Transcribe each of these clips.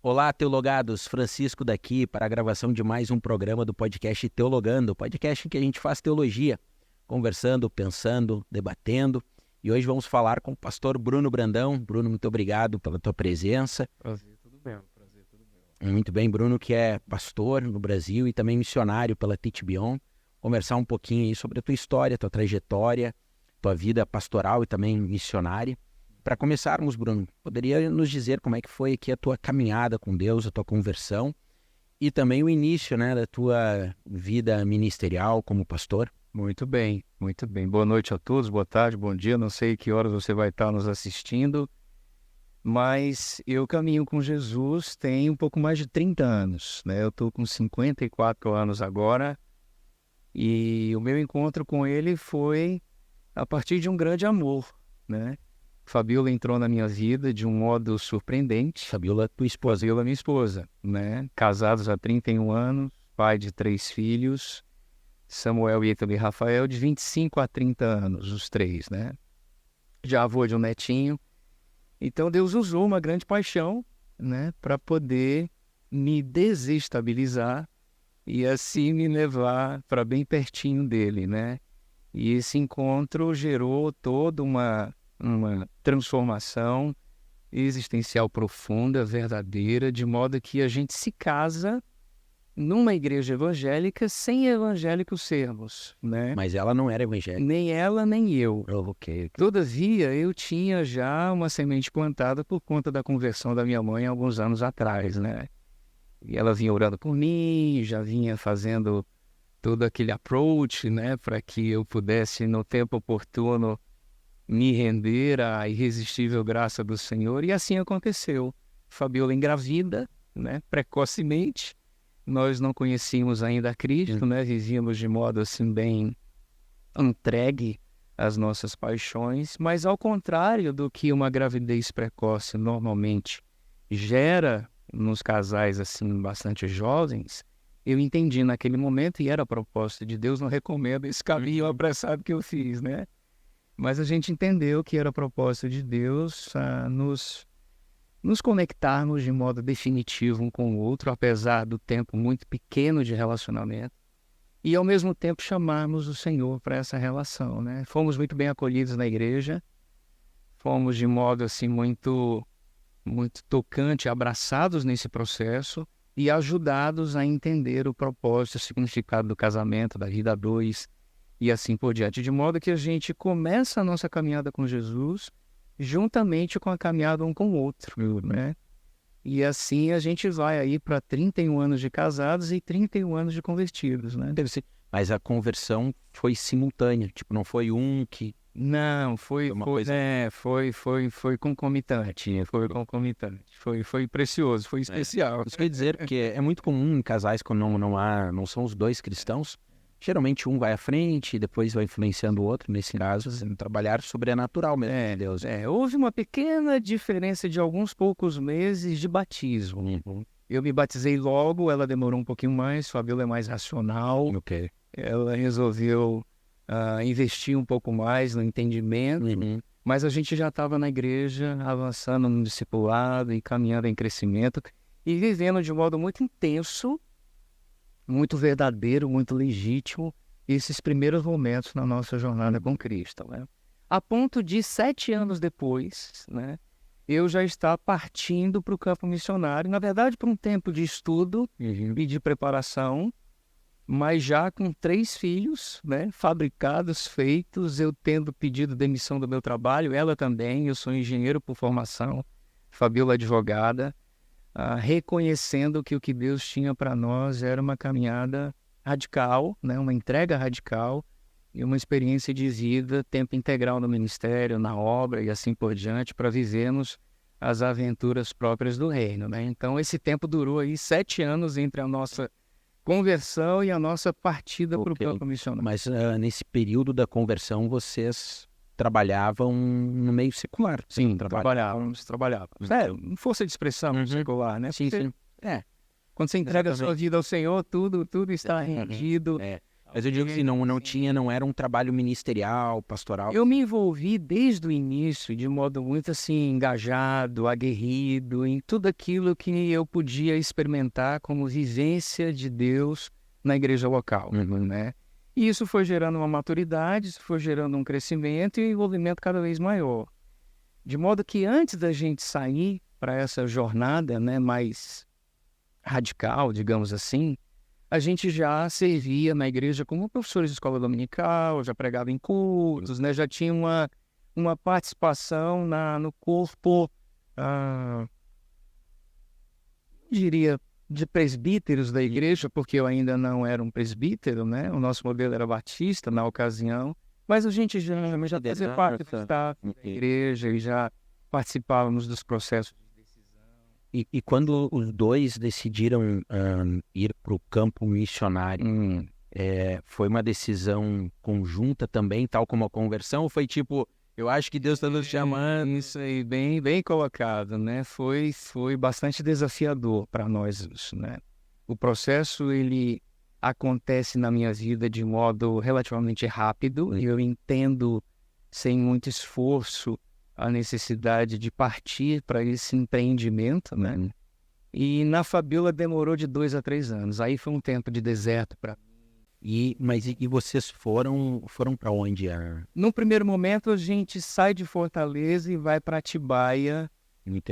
Olá, teologados, Francisco daqui para a gravação de mais um programa do podcast Teologando, podcast em que a gente faz teologia, conversando, pensando, debatendo. E hoje vamos falar com o pastor Bruno Brandão. Bruno, muito obrigado pela tua presença. Prazer, tudo bem. Muito bem, Bruno, que é pastor no Brasil e também missionário pela Teach Beyond. Conversar um pouquinho aí sobre a tua história, tua trajetória, tua vida pastoral e também missionária. Para começarmos, Bruno, poderia nos dizer como é que foi aqui a tua caminhada com Deus, a tua conversão e também o início, da tua vida ministerial como pastor? Muito bem. Boa noite a todos, boa tarde, bom dia. Não sei que horas você vai estar nos assistindo, mas eu caminho com Jesus tem um pouco mais de 30 anos, né? Eu estou com 54 anos agora e o meu encontro com ele foi a partir de um grande amor, né? Fabiola entrou na minha vida de um modo surpreendente. Fabiola, tua esposa. Fabiola, minha esposa, né? Casados há 31 anos, pai de 3 filhos, Samuel, Ítalo e Rafael, de 25 a 30 anos, os 3, né? Já avô de um netinho. Então Deus usou uma grande paixão, né, para poder me desestabilizar e assim me levar para bem pertinho dele, né? E esse encontro gerou toda uma transformação existencial profunda, verdadeira, de modo que a gente se casa numa igreja evangélica sem evangélicos sermos, né? Mas ela não era evangélica. Nem ela, nem eu. Ok. Todavia, eu tinha já uma semente plantada por conta da conversão da minha mãe alguns anos atrás, né? E ela vinha orando por mim, já vinha fazendo todo aquele approach, né? Para que eu pudesse, no tempo oportuno, me render à irresistível graça do Senhor, e assim aconteceu. Fabiola engravida, né, precocemente. Nós não conhecíamos ainda a Cristo, né, vivíamos de modo assim bem entregue às nossas paixões, mas ao contrário do que uma gravidez precoce normalmente gera nos casais assim bastante jovens, eu entendi naquele momento, e era a proposta de Deus, não recomendo esse caminho apressado que eu fiz, né? Mas a gente entendeu que era a proposta de Deus nos conectarmos de modo definitivo um com o outro, apesar do tempo muito pequeno de relacionamento, e ao mesmo tempo chamarmos o Senhor para essa relação, né? Fomos muito bem acolhidos na igreja, fomos de modo assim muito tocante, abraçados nesse processo e ajudados a entender o propósito, o significado do casamento, da vida a dois, e assim por diante, de modo que a gente começa a nossa caminhada com Jesus juntamente com a caminhada um com o outro, né? E assim a gente vai aí para 31 anos de casados e 31 anos de convertidos, né? Mas a conversão foi simultânea, tipo, não foi um que... Não, foi concomitante, foi precioso, foi especial. Isso quer dizer que é muito comum em casais quando não são os dois cristãos, geralmente um vai à frente e depois vai influenciando o outro, nesse caso, trabalhar sobrenatural mesmo de Deus. Houve uma pequena diferença de alguns poucos meses de batismo. Eu me batizei logo, ela demorou um pouquinho mais, Fabiola é mais racional. Ok. Ela resolveu investir um pouco mais no entendimento, mas a gente já estava na igreja, avançando no discipulado e caminhando em crescimento e vivendo de modo muito intenso, muito verdadeiro, muito legítimo, esses primeiros momentos na nossa jornada com Cristo, né? A ponto de 7 anos depois, né, eu já estar partindo para o campo missionário, na verdade para um tempo de estudo e de preparação, mas já com 3 filhos, né, fabricados, feitos, eu tendo pedido demissão do meu trabalho, ela também, eu sou engenheiro por formação, Fabiola advogada, reconhecendo que o que Deus tinha para nós era uma caminhada radical, né, uma entrega radical e uma experiência de vida, tempo integral no ministério, na obra e assim por diante, para vivermos as aventuras próprias do reino, né? Então esse tempo durou aí 7 anos entre a nossa conversão e a nossa partida para o campo missionário. Mas nesse período da conversão vocês trabalhavam no meio secular? Sim, trabalhávamos. Força de expressão secular, né? Sim. Quando você entrega a sua vida ao Senhor, tudo está rendido Mas eu digo assim, não era um trabalho ministerial, pastoral. Eu me envolvi desde o início de modo muito assim engajado, aguerrido em tudo aquilo que eu podia experimentar como vivência de Deus na igreja local, né? E isso foi gerando uma maturidade, isso foi gerando um crescimento e um envolvimento cada vez maior. De modo que antes da gente sair para essa jornada, né, mais radical, digamos assim, a gente já servia na igreja como professor de escola dominical, já pregava em cultos, né? Já tinha uma participação no corpo, diria, de presbíteros da igreja, porque eu ainda não era um presbítero, né? O nosso modelo era batista na ocasião, mas a gente já fazia parte do staff da igreja e já participávamos dos processos. E quando os dois decidiram ir para o campo missionário, foi uma decisão conjunta também, tal como a conversão? Ou foi tipo, eu acho que Deus está nos chamando? Isso aí, bem colocado, né? Foi bastante desafiador para nós, né? O processo, ele acontece na minha vida de modo relativamente rápido, e eu entendo, sem muito esforço, a necessidade de partir para esse empreendimento, né? E na Fabiola demorou de 2 a 3 anos. Aí foi um tempo de deserto para mim. Mas vocês foram para onde? No primeiro momento, a gente sai de Fortaleza e vai para Atibaia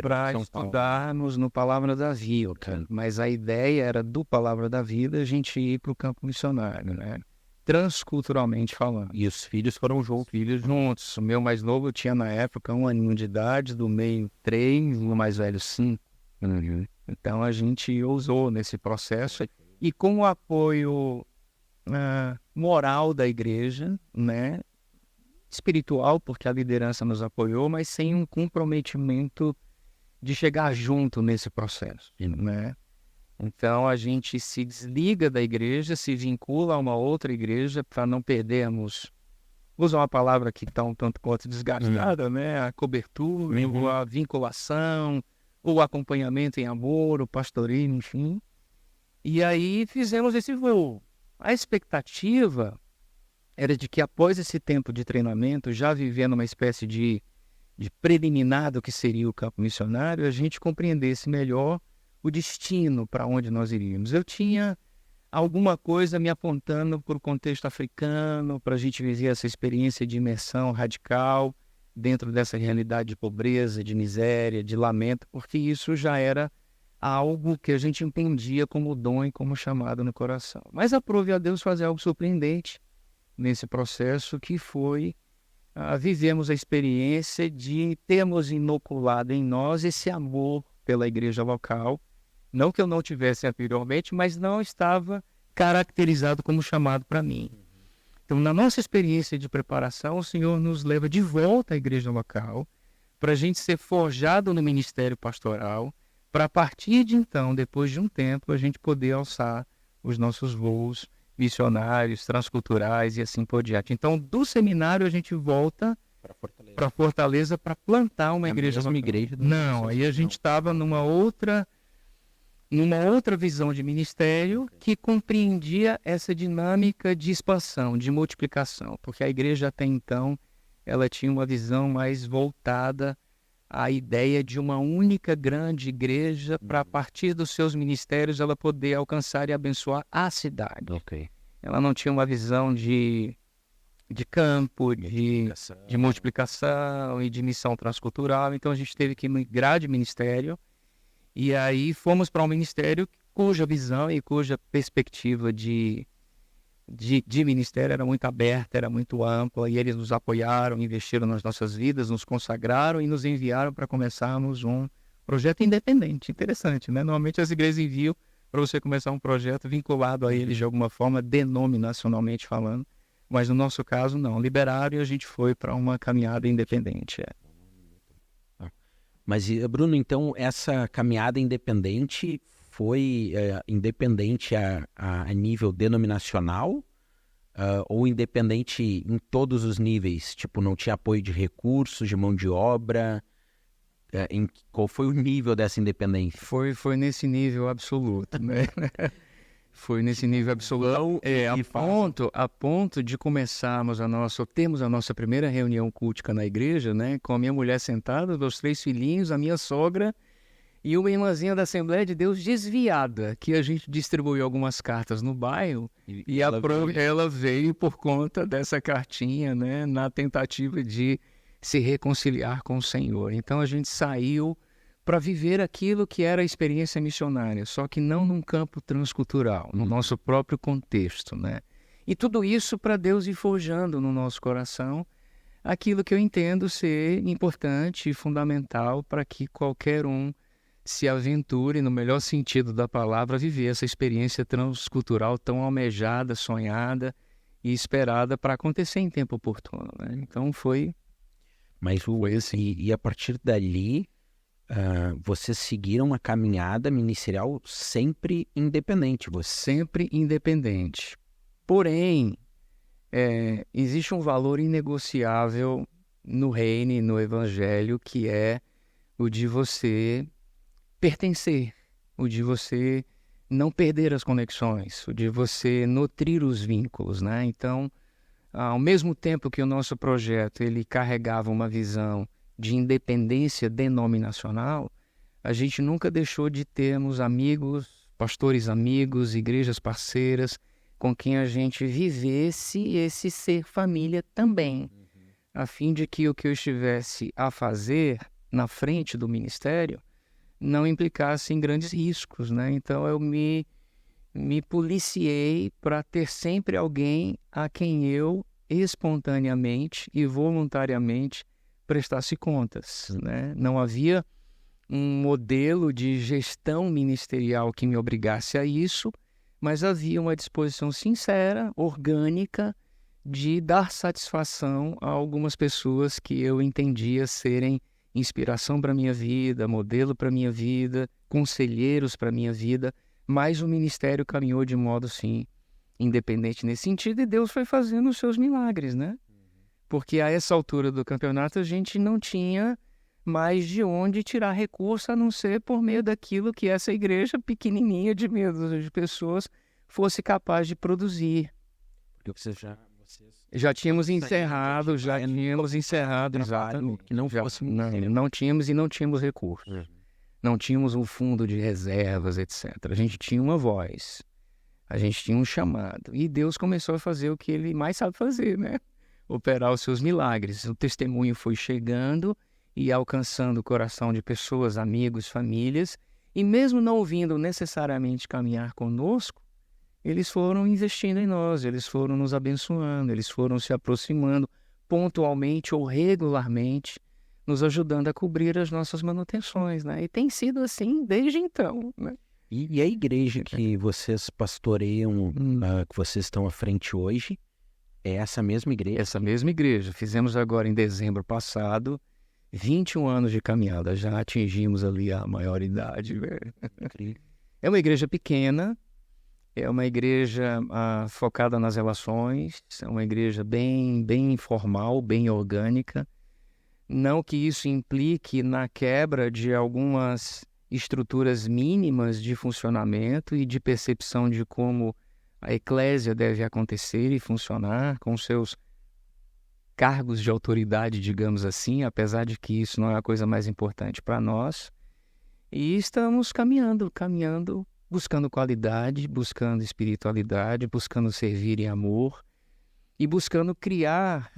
para estudarmos no Palavra da Vida. Mas a ideia era, do Palavra da Vida, a gente ir para o campo missionário, né? Transculturalmente falando. E os filhos foram juntos? Filhos juntos. O meu mais novo tinha na época 1 aninho de idade, do meio 3, o mais velho 5. Então a gente ousou nesse processo e com o apoio moral da igreja, né, espiritual, porque a liderança nos apoiou, mas sem um comprometimento de chegar junto nesse processo, né? Então a gente se desliga da igreja, se vincula a uma outra igreja para não perdermos, usa uma palavra que está um tanto quanto desgastada, né? A cobertura, a vinculação, o acompanhamento em amor, o pastoreio, enfim. E aí fizemos esse voo. A expectativa era de que após esse tempo de treinamento, já vivendo uma espécie de preliminar do que seria o campo missionário, a gente compreendesse melhor o destino para onde nós iríamos. Eu tinha alguma coisa me apontando para o contexto africano, para a gente viver essa experiência de imersão radical dentro dessa realidade de pobreza, de miséria, de lamento, porque isso já era algo que a gente entendia como dom e como chamado no coração. Mas aprove a Deus fazer algo surpreendente nesse processo, que foi vivemos a experiência de termos inoculado em nós esse amor pela igreja local. Não que eu não tivesse anteriormente, mas não estava caracterizado como chamado para mim. Então, na nossa experiência de preparação, o Senhor nos leva de volta à igreja local, para a gente ser forjado no ministério pastoral, para a partir de então, depois de um tempo, a gente poder alçar os nossos voos missionários, transculturais e assim por diante. Então, do seminário, a gente volta para Fortaleza para plantar uma igreja. Não, aí a gente estava numa outra visão de ministério que compreendia essa dinâmica de expansão, de multiplicação, porque a igreja até então ela tinha uma visão mais voltada à ideia de uma única grande igreja para, a partir dos seus ministérios, ela poder alcançar e abençoar a cidade. Ela não tinha uma visão de campo, de multiplicação e de missão transcultural, então a gente teve que migrar de ministério. E aí fomos para um ministério cuja visão e cuja perspectiva de ministério era muito aberta, era muito ampla, e eles nos apoiaram, investiram nas nossas vidas, nos consagraram e nos enviaram para começarmos um projeto independente. Interessante, né? Normalmente as igrejas enviam para você começar um projeto vinculado a eles de alguma forma, denominacionalmente falando, mas no nosso caso não. Liberaram e a gente foi para uma caminhada independente. Mas, Bruno, então essa caminhada independente foi independente a nível denominacional ou independente em todos os níveis? Tipo, não tinha apoio de recursos, de mão de obra? Qual foi o nível dessa independência? Foi nesse nível absoluto, né? Foi nesse nível absoluto. A ponto de termos a nossa primeira reunião cultica na igreja, né? Com a minha mulher sentada, meus 3 filhinhos, a minha sogra e uma irmãzinha da Assembleia de Deus desviada, que a gente distribuiu algumas cartas no bairro e ela veio por conta dessa cartinha, né? Na tentativa de se reconciliar com o Senhor. Então a gente saiu para viver aquilo que era a experiência missionária, só que não num campo transcultural, no nosso próprio contexto, né? E tudo isso para Deus ir forjando no nosso coração aquilo que eu entendo ser importante e fundamental para que qualquer um se aventure, no melhor sentido da palavra, a viver essa experiência transcultural tão almejada, sonhada e esperada para acontecer em tempo oportuno, né? Então foi... Mas e a partir dali... vocês seguiram uma caminhada ministerial sempre independente. Sempre independente. Porém, existe um valor inegociável no reino e no evangelho, que é o de você pertencer, o de você não perder as conexões, o de você nutrir os vínculos, né? Então, ao mesmo tempo que o nosso projeto ele carregava uma visão de independência denominacional, a gente nunca deixou de termos amigos, pastores amigos, igrejas parceiras, com quem a gente vivesse esse ser família também, a fim de que o que eu estivesse a fazer na frente do ministério não implicasse em grandes riscos, né? Então eu me policiei para ter sempre alguém a quem eu espontaneamente e voluntariamente prestasse contas, né? Não havia um modelo de gestão ministerial que me obrigasse a isso, mas havia uma disposição sincera, orgânica, de dar satisfação a algumas pessoas que eu entendia serem inspiração para a minha vida, modelo para a minha vida, conselheiros para a minha vida, mas o ministério caminhou de modo, sim, independente nesse sentido, e Deus foi fazendo os seus milagres, né? Porque a essa altura do campeonato a gente não tinha mais de onde tirar recurso, a não ser por meio daquilo que essa igreja pequenininha de meia dúzia de pessoas fosse capaz de produzir. Porque vocês já tínhamos encerrado, exatamente. Que não não tínhamos e não tínhamos recursos. Não tínhamos um fundo de reservas, etc. A gente tinha uma voz, a gente tinha um chamado. E Deus começou a fazer o que Ele mais sabe fazer, né? Operar os seus milagres. O testemunho foi chegando e alcançando o coração de pessoas, amigos, famílias, e mesmo não vindo necessariamente caminhar conosco, eles foram investindo em nós, eles foram nos abençoando, eles foram se aproximando pontualmente ou regularmente, nos ajudando a cobrir as nossas manutenções, né? E tem sido assim desde então, né? E a igreja que vocês pastoreiam, que vocês estão à frente hoje, é essa mesma igreja? Essa mesma igreja. Fizemos agora em dezembro passado 21 anos de caminhada. Já atingimos ali a maioridade. Incrível. É uma igreja pequena, é uma igreja focada nas relações, é uma igreja bem informal, bem orgânica. Não que isso implique na quebra de algumas estruturas mínimas de funcionamento e de percepção de como a eclésia deve acontecer e funcionar com seus cargos de autoridade, digamos assim, apesar de que isso não é a coisa mais importante para nós. E estamos caminhando, buscando qualidade, buscando espiritualidade, buscando servir em amor e buscando criar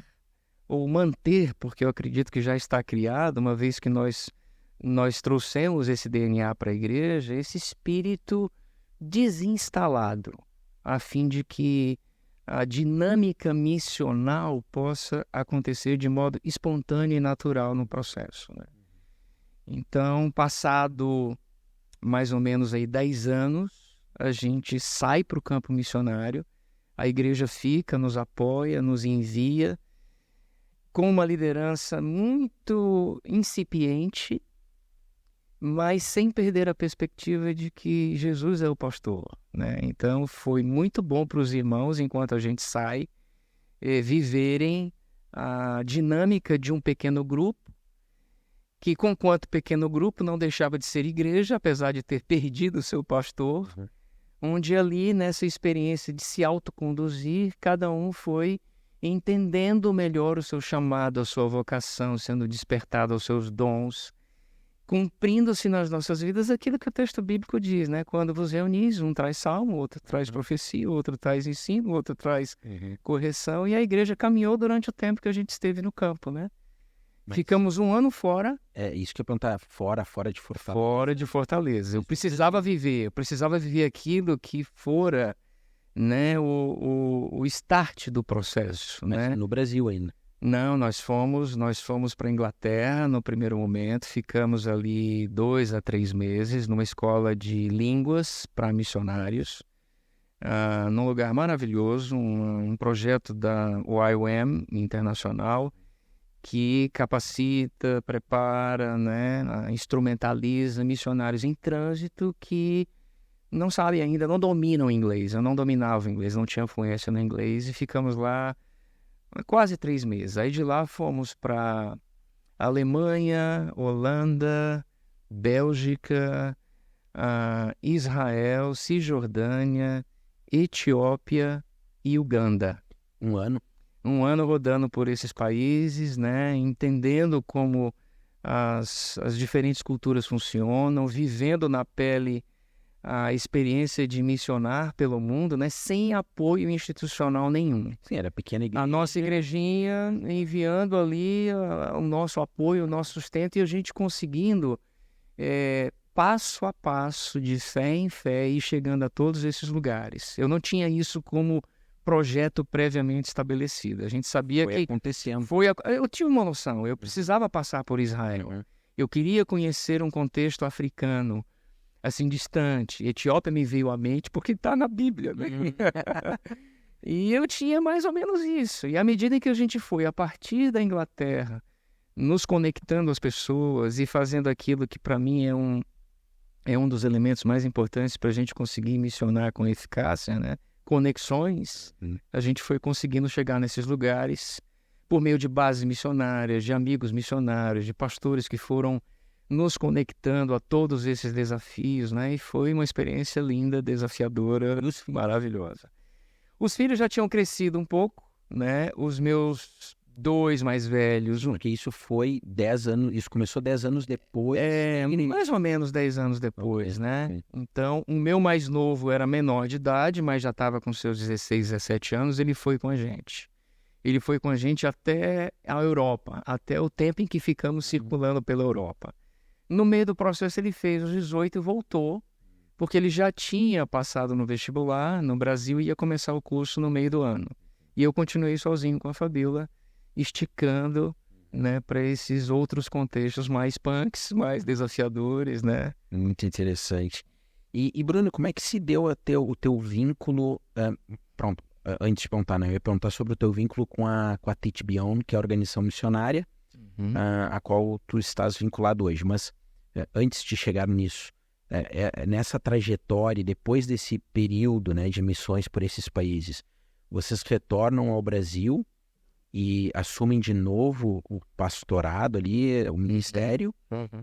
ou manter, porque eu acredito que já está criado, uma vez que nós trouxemos esse DNA para a igreja, esse espírito desinstalado, a fim de que a dinâmica missional possa acontecer de modo espontâneo e natural no processo, né? Então, passado mais ou menos aí 10 anos, a gente sai para o campo missionário, a igreja fica, nos apoia, nos envia, com uma liderança muito incipiente, mas sem perder a perspectiva de que Jesus é o pastor, né? Então foi muito bom para os irmãos, enquanto a gente sai, viverem a dinâmica de um pequeno grupo, que conquanto pequeno grupo não deixava de ser igreja, apesar de ter perdido o seu pastor, onde ali, nessa experiência de se autoconduzir, cada um foi entendendo melhor o seu chamado, a sua vocação, sendo despertado aos seus dons, cumprindo-se nas nossas vidas aquilo que o texto bíblico diz, né? Quando vos reunis, um traz salmo, outro traz profecia, outro traz ensino, outro traz correção, e a igreja caminhou durante o tempo que a gente esteve no campo, né? Ficamos um ano fora. É isso que eu ia perguntar, fora de Fortaleza. Fora de Fortaleza. Eu precisava viver aquilo que fora, né, o start do processo, Mas né? no Brasil ainda. Não, nós fomos para a Inglaterra no primeiro momento, ficamos ali 2 a 3 meses numa escola de línguas para missionários, num lugar maravilhoso, um projeto da YWAM Internacional, que capacita, prepara, né, instrumentaliza missionários em trânsito que não sabem ainda, não dominam o inglês. Eu não dominava o inglês, não tinha fluência no inglês, e ficamos lá quase 3 meses. Aí de lá fomos para Alemanha, Holanda, Bélgica, Israel, Cisjordânia, Etiópia e Uganda. Um ano Rodando por esses países, né, entendendo como as diferentes culturas funcionam, vivendo na pele a experiência de missionar pelo mundo, né, sem apoio institucional nenhum. Sim, era pequena igreja. A nossa igrejinha enviando ali o nosso apoio, o nosso sustento, e a gente conseguindo, passo a passo, de fé em fé, ir chegando a todos esses lugares. Eu não tinha isso como projeto previamente estabelecido. A gente sabia Foi que acontecendo. eu tinha uma noção, eu precisava passar por Israel. Eu queria conhecer um contexto africano, assim, distante. Etiópia me veio à mente porque está na Bíblia, né? E eu tinha mais ou menos isso. E à medida que a gente foi, a partir da Inglaterra, nos conectando às pessoas e fazendo aquilo que para mim é um dos elementos mais importantes para a gente conseguir missionar com eficácia, né? Conexões, a gente foi conseguindo chegar nesses lugares por meio de bases missionárias, de amigos missionários, de pastores que foram nos conectando a todos esses desafios, né? E foi uma experiência linda, desafiadora, maravilhosa. Os filhos já tinham crescido um pouco, né? Os meus 2 mais velhos. Porque isso foi 10 anos, isso começou 10 anos depois. Mais ou menos 10 anos depois, né? Então, o meu mais novo era menor de idade, mas já estava com seus 16, 17 anos, ele foi com a gente. Ele foi com a gente até a Europa, até o tempo em que ficamos circulando pela Europa. No meio do processo, ele fez os 18 e voltou, porque ele já tinha passado no vestibular no Brasil e ia começar o curso no meio do ano. E eu continuei sozinho com a Fabíola, esticando, né, para esses outros contextos mais punks, mais desafiadores, né? Muito interessante. E Bruno, como é que se deu o teu vínculo? Pronto, antes de perguntar, né, eu ia perguntar sobre o teu vínculo com a Teach Beyond, que é a organização missionária, a qual tu estás vinculado hoje. Mas antes de chegar nisso, nessa trajetória, depois desse período, né, de missões por esses países, vocês retornam ao Brasil e assumem de novo o pastorado ali, o ministério,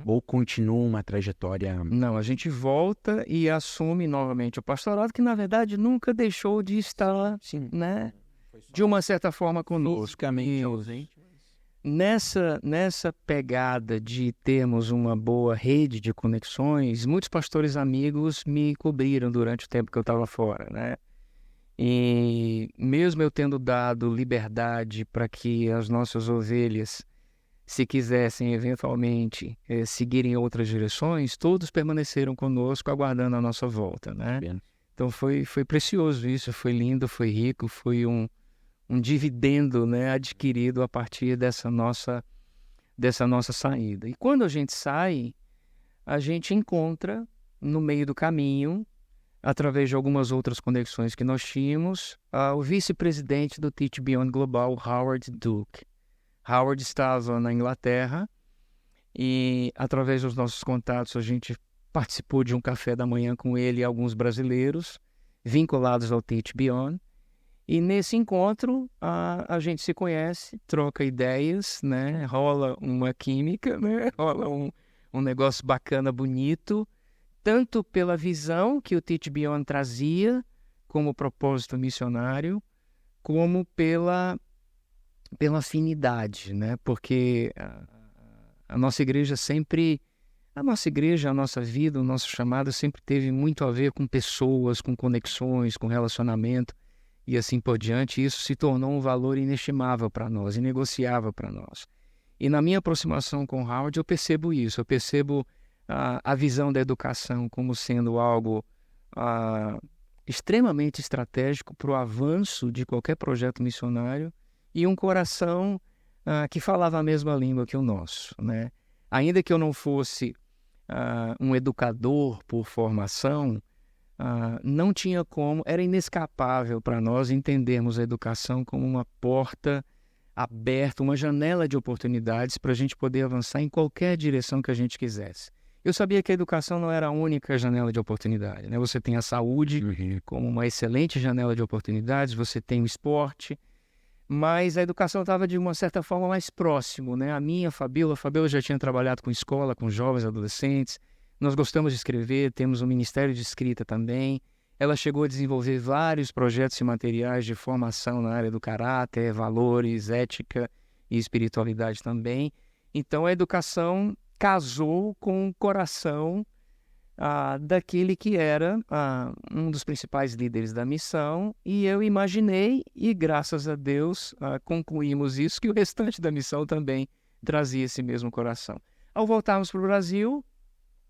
ou continuam uma trajetória? Não, a gente volta e assume novamente o pastorado, que na verdade nunca deixou de estar, né, de uma certa forma conosco. Fisicamente ausente. Nessa pegada de termos uma boa rede de conexões, muitos pastores amigos me cobriram durante o tempo que eu estava fora, né? E mesmo eu tendo dado liberdade para que as nossas ovelhas, se quisessem eventualmente seguirem outras direções, todos permaneceram conosco aguardando a nossa volta, né? Bem. Então foi precioso isso, foi lindo, foi rico, foi um dividendo, né, adquirido a partir dessa nossa saída. E quando a gente sai, a gente encontra no meio do caminho, através de algumas outras conexões que nós tínhamos, o vice-presidente do Teach Beyond Global, Howard Duke. Howard estava na Inglaterra e, através dos nossos contatos, a gente participou de um café da manhã com ele e alguns brasileiros vinculados ao Teach Beyond. E nesse encontro, a gente se conhece, troca ideias, né? Rola uma química, né? Rola um negócio bacana, bonito. tanto pela visão que o Teach Beyond trazia como propósito missionário, como pela afinidade, né? Porque a nossa igreja, a nossa vida, o nosso chamado sempre teve muito a ver com pessoas, com conexões, com relacionamento e assim por diante. E isso se tornou um valor inestimável para nós, inegociável para nós. E na minha aproximação com Howard, eu percebo isso. Eu percebo a visão da educação como sendo algo extremamente estratégico para o avanço de qualquer projeto missionário e um coração que falava a mesma língua que o nosso, né? Ainda que eu não fosse um educador por formação, não tinha como, era inescapável para nós entendermos a educação como uma porta aberta, uma janela de oportunidades para a gente poder avançar em qualquer direção que a gente quisesse. Eu sabia que a educação não era a única janela de oportunidade, né? Você tem a saúde como uma excelente janela de oportunidades, você tem o esporte, mas a educação estava de uma certa forma mais próximo, né? A Fabíola já tinha trabalhado com escola, com jovens, adolescentes. Nós gostamos de escrever, temos um ministério de escrita também. Ela chegou a desenvolver vários projetos e materiais de formação na área do caráter, valores, ética e espiritualidade também. Então a educação casou com o coração daquele que era um dos principais líderes da missão, e eu imaginei, e graças a Deus concluímos isso, que o restante da missão também trazia esse mesmo coração. Ao voltarmos para o Brasil,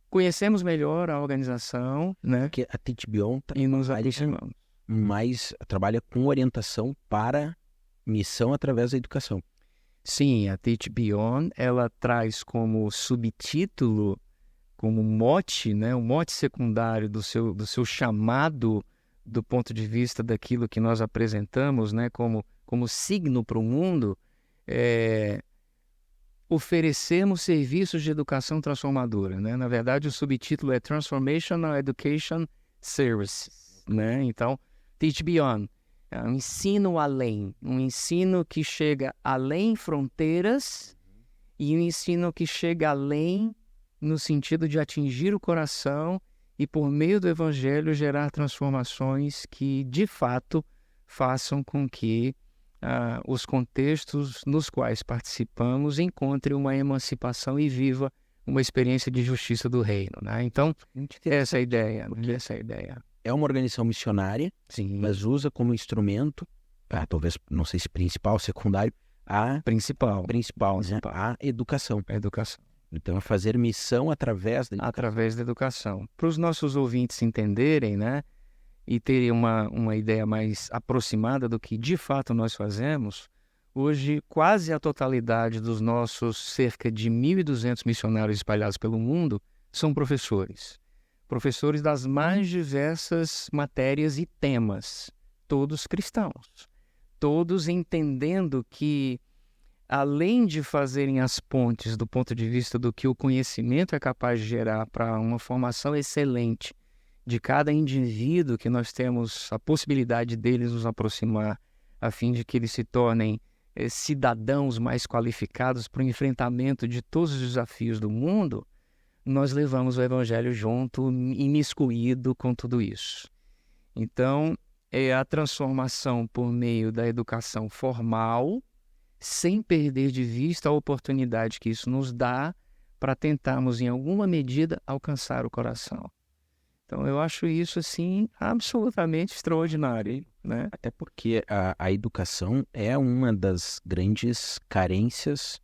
conhecemos melhor a organização, né? Porque a Teach Beyond E nos aproximamos. mas trabalha com orientação para missão através da educação. Sim, a Teach Beyond, ela traz como subtítulo, como mote, né, o mote secundário do seu chamado do ponto de vista daquilo que nós apresentamos, né, como signo para o mundo, oferecermos serviços de educação transformadora, né? Na verdade, o subtítulo é Transformational Education Services, né? Então, Teach Beyond, um ensino além, um ensino que chega além fronteiras e um ensino que chega além no sentido de atingir o coração e, por meio do Evangelho, gerar transformações que, de fato, façam com que os contextos nos quais participamos encontrem uma emancipação e viva uma experiência de justiça do reino, né? Então, essa é a ideia. É uma organização missionária, Sim. mas usa como instrumento, talvez, não sei se principal, secundário, a Principal. né? A educação. A educação. Então, é fazer missão através da educação. Através da educação. Para os nossos ouvintes entenderem, né, e terem uma ideia mais aproximada do que de fato nós fazemos, hoje quase a totalidade dos nossos cerca de 1.200 missionários espalhados pelo mundo são professores. Professores das mais diversas matérias e temas, todos cristãos. Todos entendendo que, além de fazerem as pontes do ponto de vista do que o conhecimento é capaz de gerar para uma formação excelente de cada indivíduo, que nós temos a possibilidade deles nos aproximar, a fim de que eles se tornem cidadãos mais qualificados para o enfrentamento de todos os desafios do mundo, nós levamos o Evangelho junto, imiscuído com tudo isso. Então, é a transformação por meio da educação formal, sem perder de vista a oportunidade que isso nos dá para tentarmos, em alguma medida, alcançar o coração. Então, eu acho isso, assim, absolutamente extraordinário, né? Até porque a educação é uma das grandes carências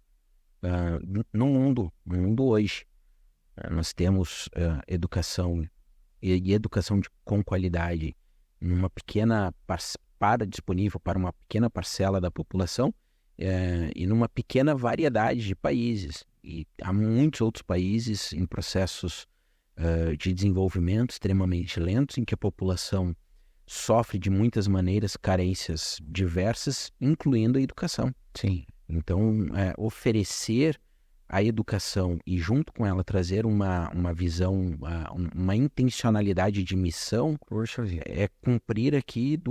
no mundo hoje. Nós temos educação e educação com qualidade numa pequena disponível para uma pequena parcela da população e numa pequena variedade de países. E há muitos outros países em processos de desenvolvimento extremamente lentos, em que a população sofre de muitas maneiras carências diversas, incluindo a educação. Sim. Então, oferecer a educação e, junto com ela, trazer uma visão, uma intencionalidade de missão, é cumprir aqui,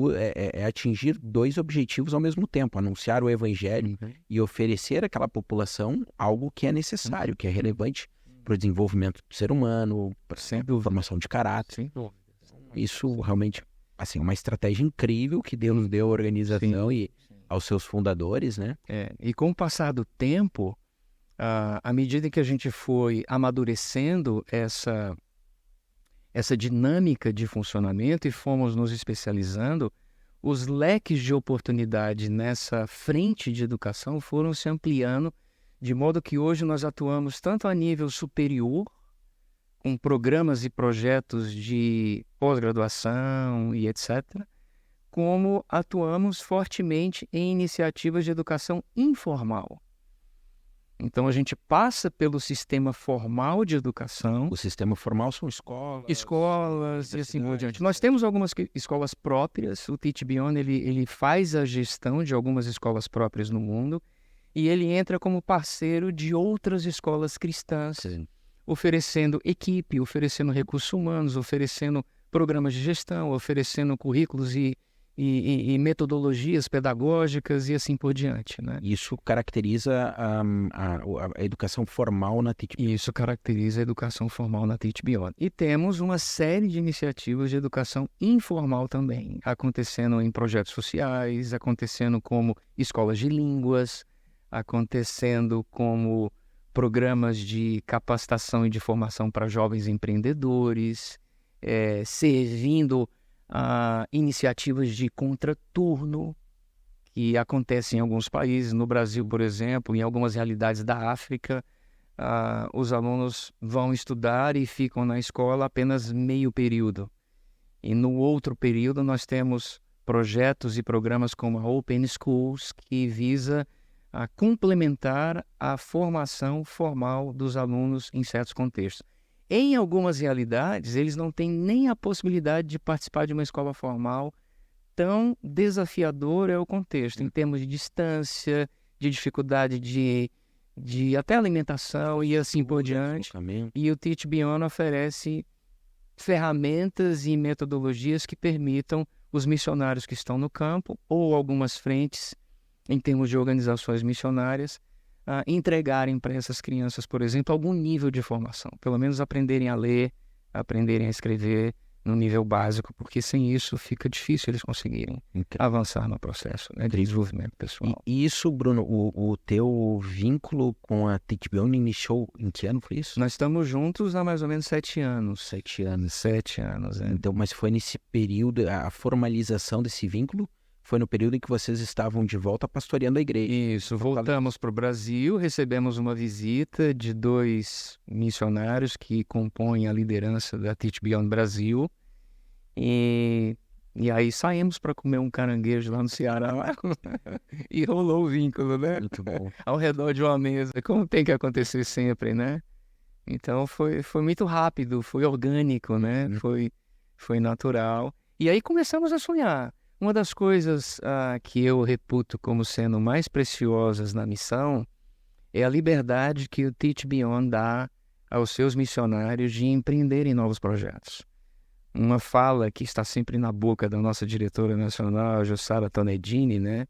é atingir dois objetivos ao mesmo tempo: anunciar o Evangelho e oferecer àquela população algo que é necessário, que é relevante para o desenvolvimento do ser humano, para a formação de caráter. Sem dúvida. Isso realmente, assim, é uma estratégia incrível que Deus deu à organização e aos seus fundadores, né? E com o passar do tempo, à medida que a gente foi amadurecendo essa dinâmica de funcionamento e fomos nos especializando, os leques de oportunidade nessa frente de educação foram se ampliando, de modo que hoje nós atuamos tanto a nível superior, com programas e projetos de pós-graduação e etc., como atuamos fortemente em iniciativas de educação informal. Então, a gente passa pelo sistema formal de educação. O sistema formal são escolas e assim por diante. Nós temos algumas escolas próprias. O Teach Beyond ele faz a gestão de algumas escolas próprias no mundo e ele entra como parceiro de outras escolas cristãs, oferecendo equipe, oferecendo recursos humanos, oferecendo programas de gestão, oferecendo currículos e metodologias pedagógicas e assim por diante, né? Isso caracteriza a educação formal na Teach Beyond. Isso caracteriza a educação formal na Teach Beyond. E temos uma série de iniciativas de educação informal também, acontecendo em projetos sociais, acontecendo como escolas de línguas, acontecendo como programas de capacitação e de formação para jovens empreendedores, servindo a iniciativas de contraturno que acontecem em alguns países. No Brasil, por exemplo, em algumas realidades da África, os alunos vão estudar e ficam na escola apenas meio período. E no outro período nós temos projetos e programas como a Open Schools, que visa a complementar a formação formal dos alunos em certos contextos. Em algumas realidades, eles não têm nem a possibilidade de participar de uma escola formal, tão desafiador é o contexto, em termos de distância, de dificuldade de até alimentação e assim por diante. E o Teach Beyond oferece ferramentas e metodologias que permitam os missionários que estão no campo ou algumas frentes, em termos de organizações missionárias, entregarem para essas crianças, por exemplo, algum nível de formação. Pelo menos aprenderem a ler, aprenderem a escrever no nível básico, porque sem isso fica difícil eles conseguirem avançar no processo, né, de desenvolvimento pessoal. E isso, Bruno, o teu vínculo com a Teach Beyond iniciou em que ano foi isso? Nós estamos juntos há mais ou menos 7 anos. 7 anos. 7 anos, é. Então, mas foi nesse período, a formalização desse vínculo foi no período em que vocês estavam de volta pastoreando a igreja. Isso, voltamos para o Brasil, recebemos uma visita de 2 missionários que compõem a liderança da Teach Beyond Brasil. E aí saímos para comer um caranguejo lá no Ceará e rolou o vínculo, né? Muito bom. Ao redor de uma mesa, como tem que acontecer sempre, né? Então foi muito rápido, foi orgânico, né? Foi natural. E aí começamos a sonhar. Uma das coisas que eu reputo como sendo mais preciosas na missão é a liberdade que o Teach Beyond dá aos seus missionários de empreenderem novos projetos. Uma fala que está sempre na boca da nossa diretora nacional, Jussara Tonedini, né,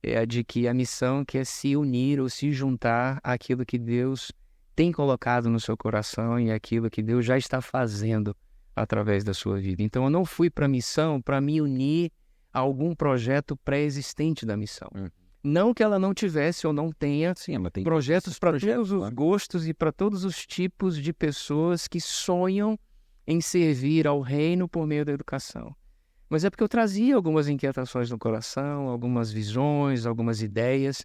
é a de que a missão quer se unir ou se juntar àquilo que Deus tem colocado no seu coração e àquilo que Deus já está fazendo através da sua vida. Então eu não fui para a missão para me unir a algum projeto pré-existente da missão. Não que ela não tivesse ou não tenha projetos para todos os gostos e para todos os tipos de pessoas que sonham em servir ao reino por meio da educação. Mas é porque eu trazia algumas inquietações no coração, algumas visões, algumas ideias,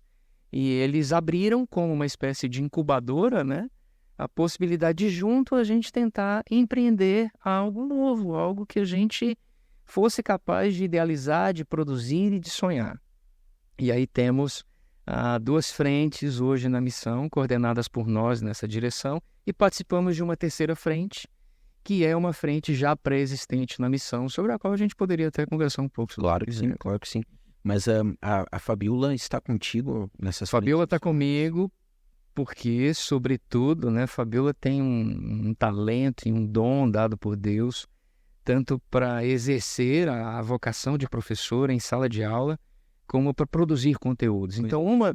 e eles abriram como uma espécie de incubadora, né, a possibilidade de junto a gente tentar empreender algo novo, algo que a gente fosse capaz de idealizar, de produzir e de sonhar. E aí temos 2 frentes hoje na missão, coordenadas por nós nessa direção, e participamos de uma terceira frente, que é uma frente já pré-existente na missão, sobre a qual a gente poderia até conversar um pouco. Claro que sim. Mas a Fabiola está contigo nessas frentes? Fabiola está comigo porque, sobretudo, né, Fabiola tem um talento e um dom dado por Deus, tanto para exercer a vocação de professora em sala de aula, como para produzir conteúdos. Então, uma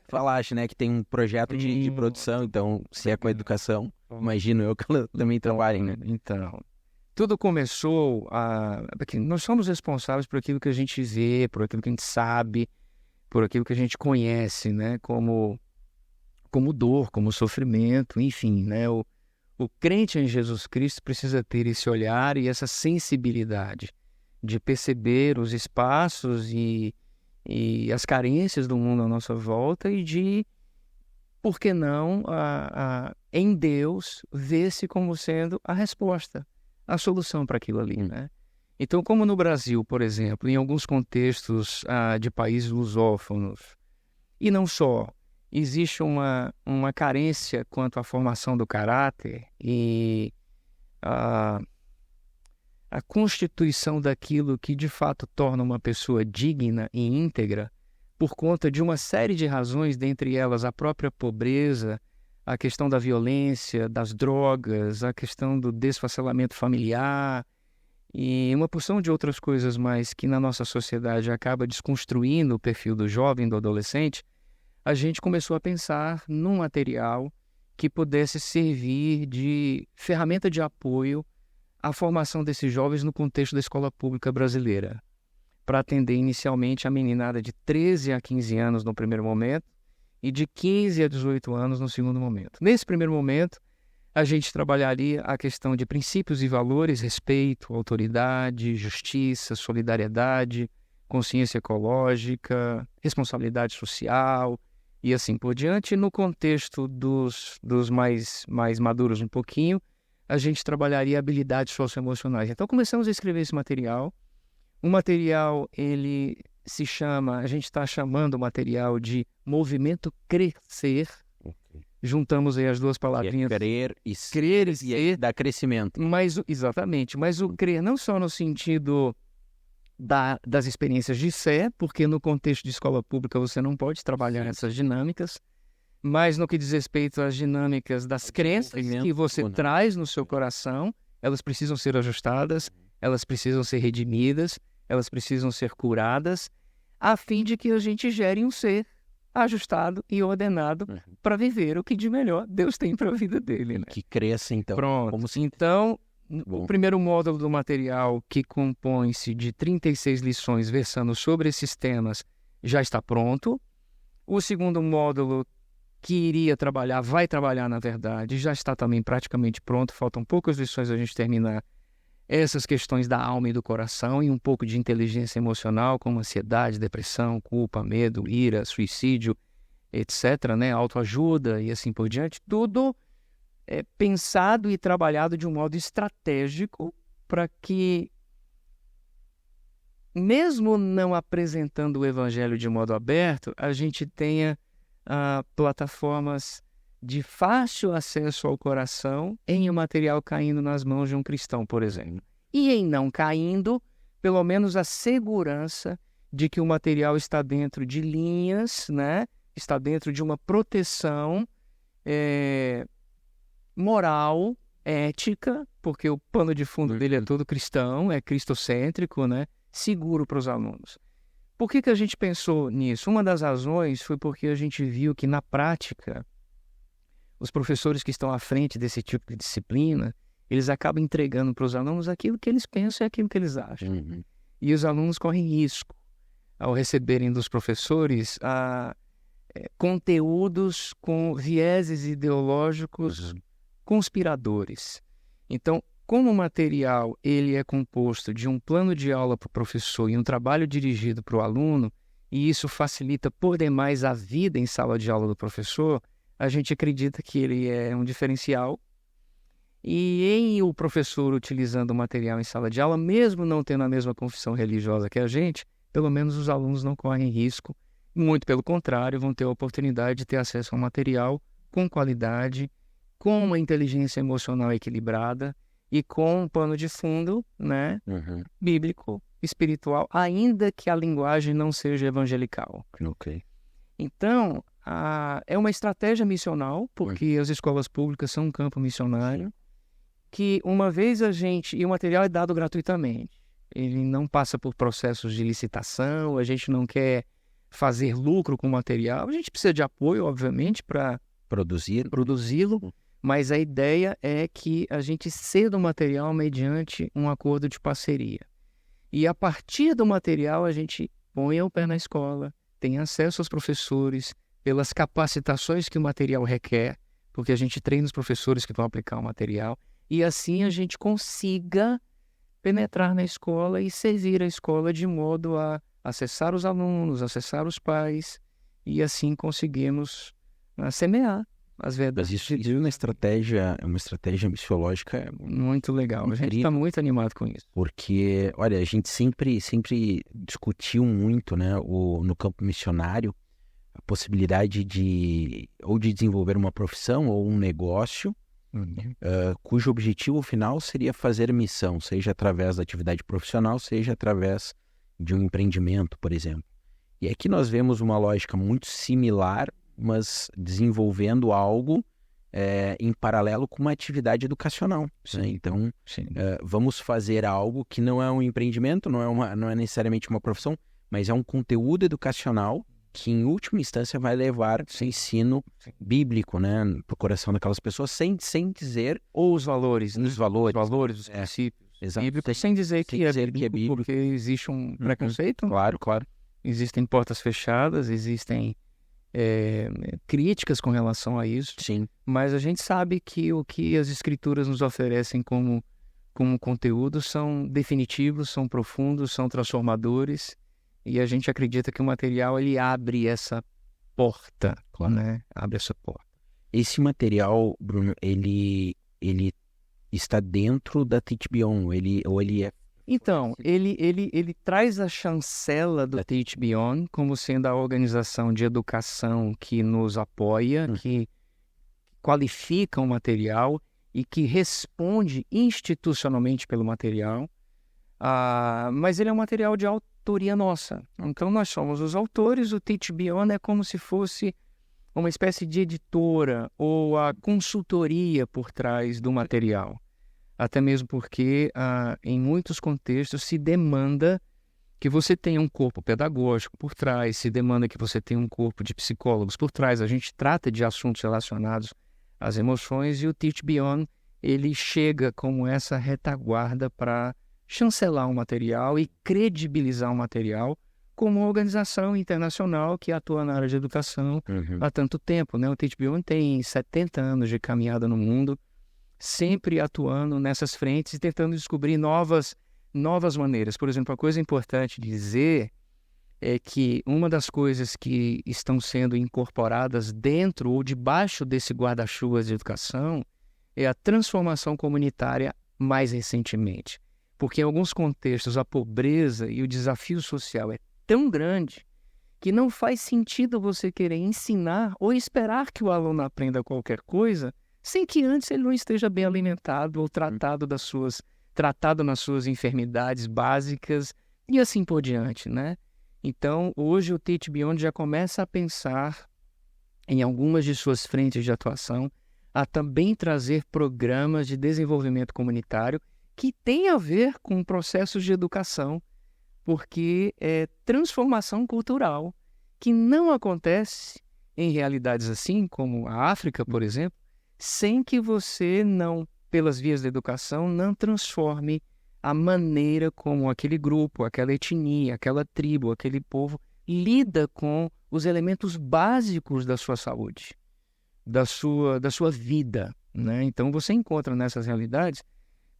falaste, né, que tem um projeto de produção, então, se é com a educação, imagino eu que ela também trabalhem, né? Então, tudo começou porque nós somos responsáveis por aquilo que a gente vê, por aquilo que a gente sabe, por aquilo que a gente conhece, né, como dor, como sofrimento, enfim, né, o crente em Jesus Cristo precisa ter esse olhar e essa sensibilidade de perceber os espaços e as carências do mundo à nossa volta e de, por que não, em Deus, ver-se como sendo a resposta, a solução para aquilo ali, né? Então, como no Brasil, por exemplo, em alguns contextos de países lusófonos, e não só, existe uma carência quanto à formação do caráter e a constituição daquilo que de fato torna uma pessoa digna e íntegra, por conta de uma série de razões, dentre elas a própria pobreza, a questão da violência, das drogas, a questão do desfacelamento familiar e uma porção de outras coisas mais que na nossa sociedade acaba desconstruindo o perfil do jovem, do adolescente. A gente começou a pensar num material que pudesse servir de ferramenta de apoio à formação desses jovens no contexto da escola pública brasileira, para atender inicialmente a meninada de 13 a 15 anos no primeiro momento e de 15 a 18 anos no segundo momento. Nesse primeiro momento, a gente trabalharia a questão de princípios e valores, respeito, autoridade, justiça, solidariedade, consciência ecológica, responsabilidade social e assim por diante. No contexto dos mais maduros um pouquinho, a gente trabalharia habilidades socioemocionais. Então começamos a escrever esse material. O material, ele se chama, a gente está chamando o material de Movimento Crescer. Juntamos aí as duas palavrinhas. Crer e ser, dar crescimento. Exatamente, mas o crer não só no sentido das experiências de fé, porque no contexto de escola pública você não pode trabalhar essas dinâmicas, mas no que diz respeito às dinâmicas das crenças que você traz no seu coração, elas precisam ser ajustadas, elas precisam ser redimidas, elas precisam ser curadas, a fim de que a gente gere um ser ajustado e ordenado para viver o que de melhor Deus tem para a vida dele, né? Que cresça, então. Pronto. Então, o primeiro módulo do material, que compõe-se de 36 lições versando sobre esses temas, já está pronto. O segundo módulo, que vai trabalhar, na verdade, já está também praticamente pronto. Faltam poucas lições a gente terminar essas questões da alma e do coração e um pouco de inteligência emocional, como ansiedade, depressão, culpa, medo, ira, suicídio, etc., né? Autoajuda e assim por diante. Tudo pensado e trabalhado de um modo estratégico para que, mesmo não apresentando o evangelho de modo aberto, a gente tenha plataformas de fácil acesso ao coração em um material caindo nas mãos de um cristão, por exemplo. E em não caindo, pelo menos a segurança de que o material está dentro de linhas, né? Está dentro de uma proteção moral, ética, porque o pano de fundo dele é todo cristão, é cristocêntrico, né? Seguro para os alunos. Por que a gente pensou nisso? Uma das razões foi porque a gente viu que, na prática, os professores que estão à frente desse tipo de disciplina, eles acabam entregando para os alunos aquilo que eles pensam e aquilo que eles acham. E os alunos correm risco ao receberem dos professores conteúdos com vieses ideológicos conspiradores. Então, como o material ele é composto de um plano de aula para o professor e um trabalho dirigido para o aluno, e isso facilita por demais a vida em sala de aula do professor, a gente acredita que ele é um diferencial. E em o professor utilizando o material em sala de aula, mesmo não tendo a mesma confissão religiosa que a gente, pelo menos os alunos não correm risco. Muito pelo contrário, vão ter a oportunidade de ter acesso ao material com qualidade, com uma inteligência emocional equilibrada e com um pano de fundo, né, bíblico, espiritual, ainda que a linguagem não seja evangelical. Então, é uma estratégia missional, porque as escolas públicas são um campo missionário, que uma vez e o material é dado gratuitamente. ele não passa por processos de licitação, a gente não quer fazer lucro com o material, a gente precisa de apoio, obviamente, para produzi-lo, mas a ideia é que a gente ceda o material mediante um acordo de parceria. E a partir do material a gente põe o pé na escola, tem acesso aos professores, pelas capacitações que o material requer, porque a gente treina os professores que vão aplicar o material, e assim a gente consiga penetrar na escola e servir a escola de modo a acessar os alunos, acessar os pais, e assim conseguimos semear as verdades. Mas isso é uma estratégia missiológica muito legal. A gente está muito animado com isso. Porque, olha, a gente sempre discutiu muito, né, no campo missionário, a possibilidade de desenvolver uma profissão ou um negócio, cujo objetivo final seria fazer missão, seja através da atividade profissional, seja através de um empreendimento, por exemplo. E aqui nós vemos uma lógica muito similar, mas desenvolvendo algo em paralelo com uma atividade educacional. Sim, né? Então, sim. Vamos fazer algo que não é um empreendimento, não é necessariamente uma profissão, mas é um conteúdo educacional que, em última instância, vai levar esse ensino bíblico, né, para o coração daquelas pessoas, sem dizer... Ou os valores, né? Os valores, os princípios. Exato. Bíblicos, sem dizer que é bíblico, porque existe um preconceito. Claro. Existem portas fechadas, existem críticas com relação a isso. Sim. Mas a gente sabe que o que as escrituras nos oferecem como conteúdo são definitivos, são profundos, são transformadores, e a gente acredita que o material ele abre essa porta, né? Abre essa porta. Esse material, Bruno, ele está dentro da Teach Beyond, ou ele é... Então, ele traz a chancela do Teach Beyond como sendo a organização de educação que nos apoia, que qualifica o material e que responde institucionalmente pelo material, mas ele é um material de autoria nossa. Então, nós somos os autores, o Teach Beyond é como se fosse uma espécie de editora ou a consultoria por trás do material. Até mesmo porque, em muitos contextos, se demanda que você tenha um corpo pedagógico por trás, se demanda que você tenha um corpo de psicólogos por trás. A gente trata de assuntos relacionados às emoções e o Teach Beyond, ele chega como essa retaguarda para chancelar o material e credibilizar o material como uma organização internacional que atua na área de educação há tanto tempo, né? O Teach Beyond tem 70 anos de caminhada no mundo, sempre atuando nessas frentes e tentando descobrir novas maneiras. Por exemplo, uma coisa importante dizer é que uma das coisas que estão sendo incorporadas dentro ou debaixo desse guarda-chuva de educação é a transformação comunitária mais recentemente. Porque em alguns contextos a pobreza e o desafio social é tão grande que não faz sentido você querer ensinar ou esperar que o aluno aprenda qualquer coisa sem que antes ele não esteja bem alimentado ou tratado nas suas enfermidades básicas e assim por diante, né? Então, hoje o Teach Beyond já começa a pensar em algumas de suas frentes de atuação, a também trazer programas de desenvolvimento comunitário que tem a ver com processos de educação, porque é transformação cultural que não acontece em realidades assim, como a África, por exemplo, sem que você não, pelas vias da educação, não transforme a maneira como aquele grupo, aquela etnia, aquela tribo, aquele povo lida com os elementos básicos da sua saúde, da sua vida, né? Então você encontra nessas realidades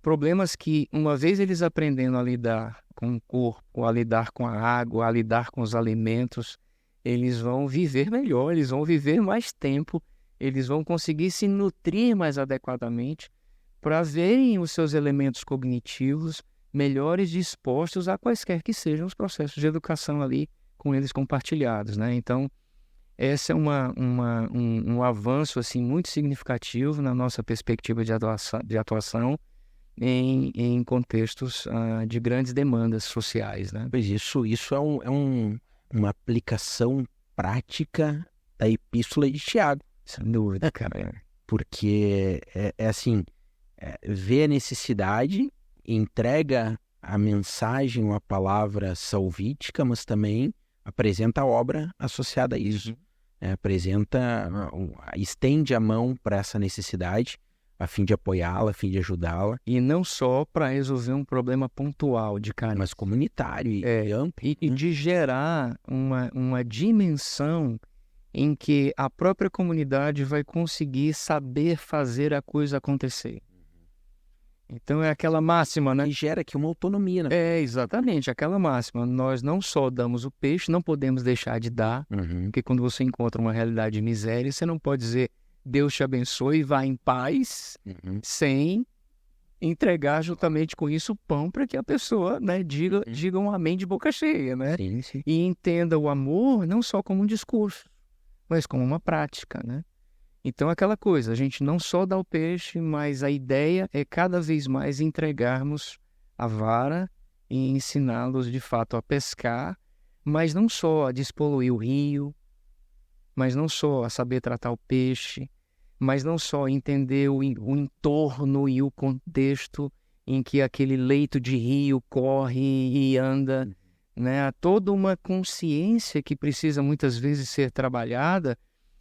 problemas que, uma vez eles aprendendo a lidar com o corpo, a lidar com a água, a lidar com os alimentos, eles vão viver melhor, eles vão viver mais tempo, eles vão conseguir se nutrir mais adequadamente para verem os seus elementos cognitivos melhores dispostos a quaisquer que sejam os processos de educação ali com eles compartilhados, né? Então, esse é um avanço assim, muito significativo na nossa perspectiva de atuação em contextos de grandes demandas sociais, né? Pois isso é uma aplicação prática da Epístola de Tiago. Sem dúvida, cara. Porque vê a necessidade, entrega a mensagem ou a palavra salvítica, mas também apresenta a obra associada a isso. Estende a mão para essa necessidade, a fim de apoiá-la, a fim de ajudá-la. E não só para resolver um problema pontual de carência, mas comunitário e amplo. E de gerar uma dimensão em que a própria comunidade vai conseguir saber fazer a coisa acontecer. Então é aquela máxima, né? E gera aqui uma autonomia, né? É, exatamente, aquela máxima. Nós não só damos o peixe, não podemos deixar de dar, porque quando você encontra uma realidade de miséria, você não pode dizer Deus te abençoe e vá em paz, sem entregar juntamente com isso o pão para que a pessoa, né, diga um amém de boca cheia, né? Sim, sim. E entenda o amor não só como um discurso, mas como uma prática, né? Então, aquela coisa, a gente não só dá o peixe, mas a ideia é cada vez mais entregarmos a vara e ensiná-los, de fato, a pescar, mas não só a despoluir o rio, mas não só a saber tratar o peixe, mas não só entender o entorno e o contexto em que aquele leito de rio corre e anda, né? Há toda uma consciência que precisa muitas vezes ser trabalhada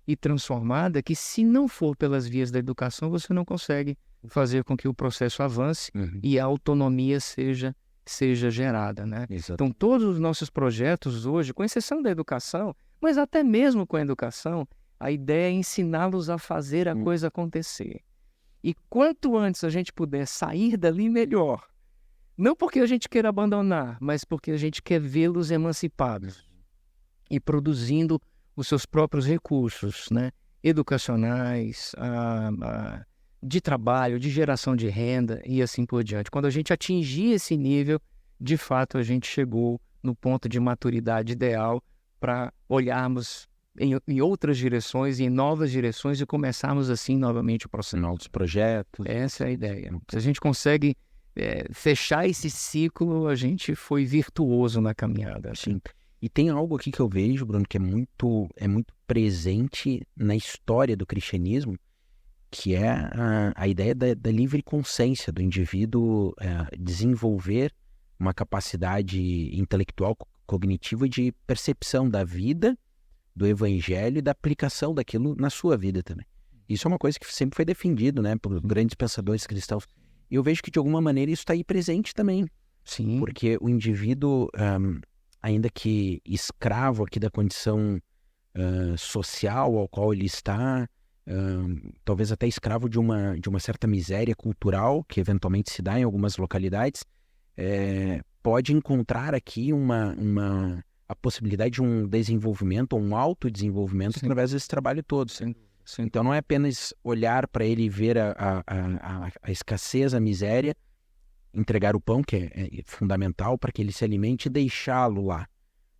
e transformada, que se não for pelas vias da educação, você não consegue fazer com que o processo avance e a autonomia seja gerada, né? Então, todos os nossos projetos hoje, com exceção da educação, mas até mesmo com a educação, a ideia é ensiná-los a fazer a coisa acontecer. E quanto antes a gente puder sair dali, melhor. Não porque a gente queira abandonar, mas porque a gente quer vê-los emancipados e produzindo os seus próprios recursos, né? Educacionais, de trabalho, de geração de renda e assim por diante. Quando a gente atingir esse nível, de fato a gente chegou no ponto de maturidade ideal para olharmos em outras direções e em novas direções e começarmos assim novamente o processo. Novos projetos. Essa é a ideia. Se a gente consegue fechar esse ciclo, a gente foi virtuoso na caminhada. Sim. E tem algo aqui que eu vejo, Bruno, que é muito presente na história do cristianismo, que é a ideia da livre consciência do indivíduo desenvolver uma capacidade intelectual, cognitiva de percepção da vida, do evangelho e da aplicação daquilo na sua vida também. Isso é uma coisa que sempre foi defendido, né, por grandes pensadores cristãos. E eu vejo que de alguma maneira isso está aí presente também. Sim. Porque o indivíduo, ainda que escravo aqui da condição social ao qual ele está, talvez até escravo de uma certa miséria cultural que eventualmente se dá em algumas localidades, pode encontrar aqui a possibilidade de um desenvolvimento, ou um autodesenvolvimento através desse trabalho todo. Sim. Então não é apenas olhar para ele e ver a escassez, a miséria, entregar o pão, que é fundamental para que ele se alimente, e deixá-lo lá.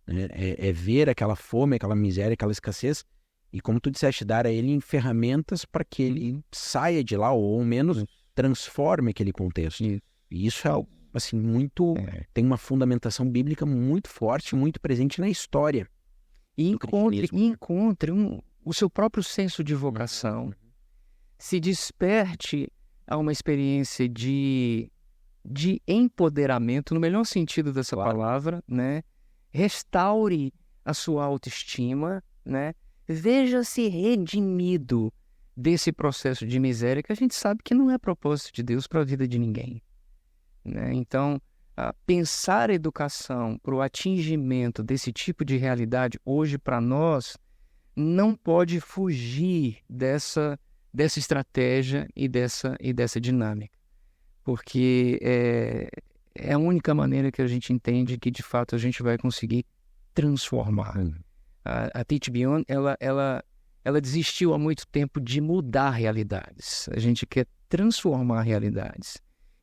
Né? É ver aquela fome, aquela miséria, aquela escassez, e como tu disseste, dar a ele ferramentas para que ele saia de lá, ou ao menos transforme aquele contexto. E isso é assim, tem uma fundamentação bíblica muito forte, muito presente na história. E encontre o seu próprio senso de vocação. Se desperte a uma experiência de empoderamento, no melhor sentido dessa palavra, né? Restaure a sua autoestima, né? Veja-se redimido desse processo de miséria que a gente sabe que não é propósito de Deus para a vida de ninguém, né? Então, pensar a educação para o atingimento desse tipo de realidade hoje para nós não pode fugir dessa estratégia e dessa dinâmica, porque é a única maneira que a gente entende que de fato a gente vai conseguir transformar. A Teach Beyond, ela desistiu há muito tempo de mudar realidades. A gente quer transformar realidades.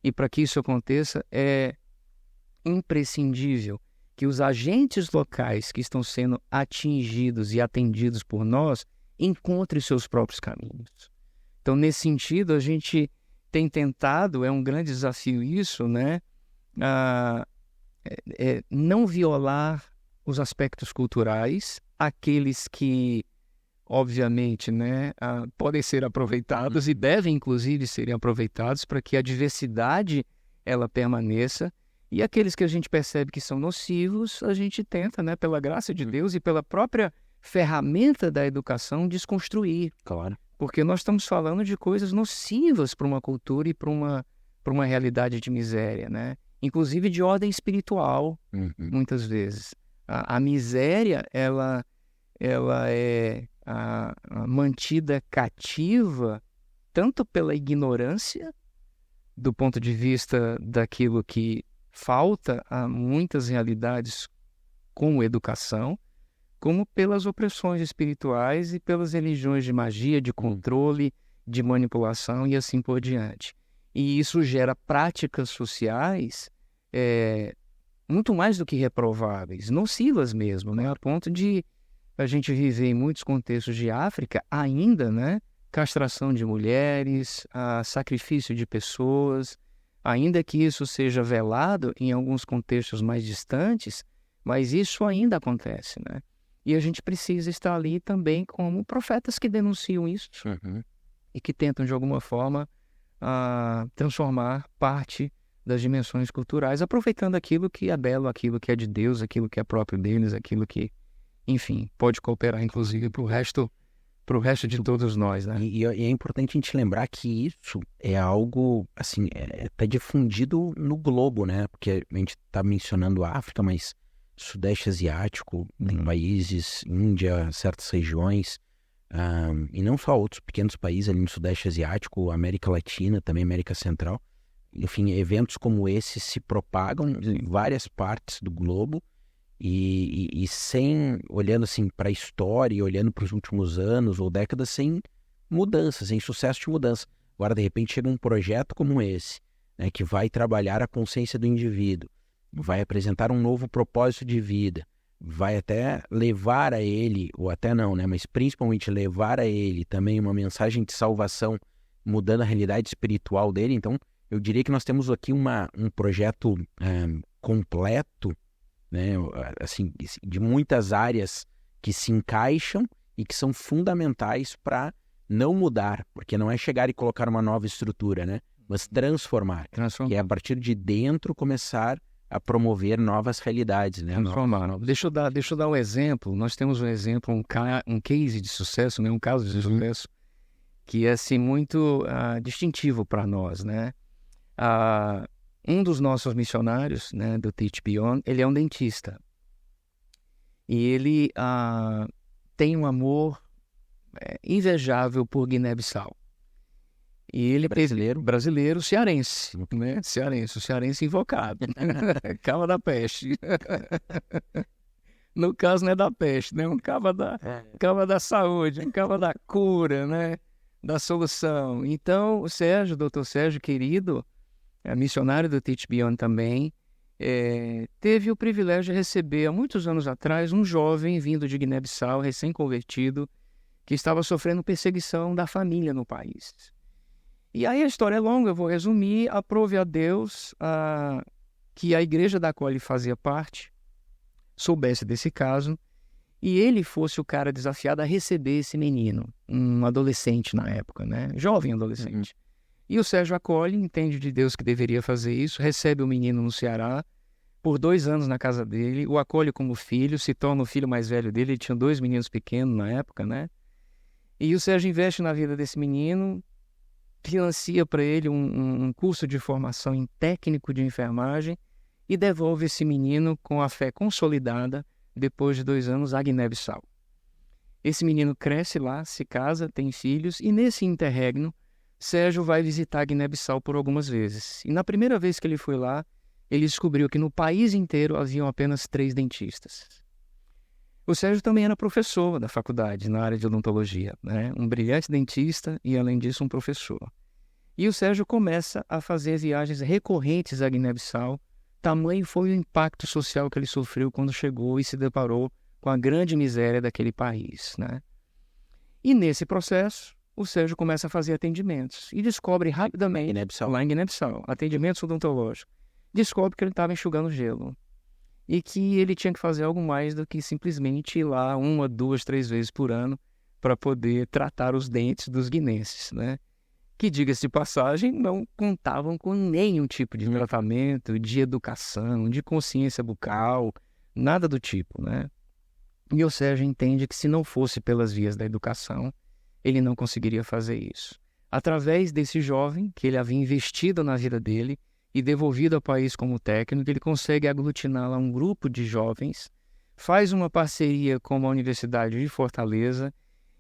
E para que isso aconteça, é imprescindível que os agentes locais que estão sendo atingidos e atendidos por nós encontrem seus próprios caminhos. Então, nesse sentido, a gente tem tentado, é um grande desafio isso, né? Não violar os aspectos culturais, aqueles que, obviamente, né, podem ser aproveitados e devem, inclusive, serem aproveitados para que a diversidade ela permaneça E aqueles que a gente percebe que são nocivos, a gente tenta, né, pela graça de Deus e pela própria ferramenta da educação, desconstruir. Claro. Porque nós estamos falando de coisas nocivas para uma cultura e para uma realidade de miséria, né? Inclusive de ordem espiritual, muitas vezes. A miséria, ela é mantida cativa tanto pela ignorância, do ponto de vista daquilo que falta a muitas realidades como educação, como pelas opressões espirituais e pelas religiões de magia, de controle, de manipulação e assim por diante. E isso gera práticas sociais muito mais do que reprováveis, nocivas mesmo, né? A ponto de a gente viver em muitos contextos de África ainda, né? Castração de mulheres, sacrifício de pessoas, ainda que isso seja velado em alguns contextos mais distantes, mas isso ainda acontece, né? E a gente precisa estar ali também como profetas que denunciam isso e que tentam, de alguma forma, transformar parte das dimensões culturais, aproveitando aquilo que é belo, aquilo que é de Deus, aquilo que é próprio deles, aquilo que, enfim, pode cooperar, inclusive, para o resto de todos nós, né? E é importante a gente lembrar que isso é algo, assim, tá difundido no globo, né? Porque a gente está mencionando a África, mas Sudeste Asiático, tem países, Índia, certas regiões, e não só outros pequenos países ali no Sudeste Asiático, América Latina, também América Central. Enfim, eventos como esse se propagam em várias partes do globo e sem, olhando assim para a história, olhando para os últimos anos ou décadas, sem mudanças, sem sucesso de mudança. Agora, de repente, chega um projeto como esse, né, que vai trabalhar a consciência do indivíduo, vai apresentar um novo propósito de vida, vai até levar a ele, ou até não, né, mas principalmente levar a ele também uma mensagem de salvação, mudando a realidade espiritual dele. Então, eu diria que nós temos aqui um projeto completo, né, assim, de muitas áreas que se encaixam e que são fundamentais para não mudar, porque não é chegar e colocar uma nova estrutura, né, mas transformar. Que é a partir de dentro começar a promover novas realidades, né? Transformar. Deixa eu dar um exemplo. Nós temos um exemplo, um case de sucesso, né, um caso de sucesso que é assim muito distintivo para nós, né? Um dos nossos missionários, né, do Teach Beyond, ele é um dentista. E ele tem um amor invejável por Guiné-Bissau. E ele brasileiro cearense, né? O cearense invocado. Cava da peste. No caso, não é da peste, né? Um cava da saúde, um cava da cura, né? Da solução. Então, o doutor Sérgio, querido, missionário do Teach Beyond também, teve o privilégio de receber, há muitos anos atrás, um jovem vindo de Guiné-Bissau, recém-convertido, que estava sofrendo perseguição da família no país. E aí a história é longa, eu vou resumir. Aprove a Deus que a igreja da qual ele fazia parte soubesse desse caso e ele fosse o cara desafiado a receber esse menino, um adolescente na época, né? Jovem adolescente. E o Sérgio acolhe, entende de Deus que deveria fazer isso, recebe o menino no Ceará, por 2 anos na casa dele, o acolhe como filho, se torna o filho mais velho dele, ele tinha 2 meninos pequenos na época, né? E o Sérgio investe na vida desse menino, financia para ele um curso de formação em técnico de enfermagem e devolve esse menino com a fé consolidada depois de 2 anos a Guiné-Bissau. Esse menino cresce lá, se casa, tem filhos e nesse interregno Sérgio vai visitar Guiné-Bissau por algumas vezes. E na primeira vez que ele foi lá, ele descobriu que no país inteiro haviam apenas 3 dentistas. O Sérgio também era professor da faculdade, na área de odontologia, né? Um brilhante dentista e, além disso, um professor. E o Sérgio começa a fazer viagens recorrentes a Guiné-Bissau. Tamanho foi o impacto social que ele sofreu quando chegou e se deparou com a grande miséria daquele país, né? E nesse processo, o Sérgio começa a fazer atendimentos e descobre rapidamente, lá em Guiné-Bissau, atendimentos odontológicos, descobre que ele estava enxugando gelo. E que ele tinha que fazer algo mais do que simplesmente ir lá 1, 2, 3 vezes por ano para poder tratar os dentes dos guinenses, né? que, diga-se de passagem, não contavam com nenhum tipo de tratamento, de educação, de consciência bucal, nada do tipo, né? E o Sérgio entende que se não fosse pelas vias da educação, ele não conseguiria fazer isso. Através desse jovem, que ele havia investido na vida dele e devolvido ao país como técnico, ele consegue aglutinar lá um grupo de jovens, faz uma parceria com a Universidade de Fortaleza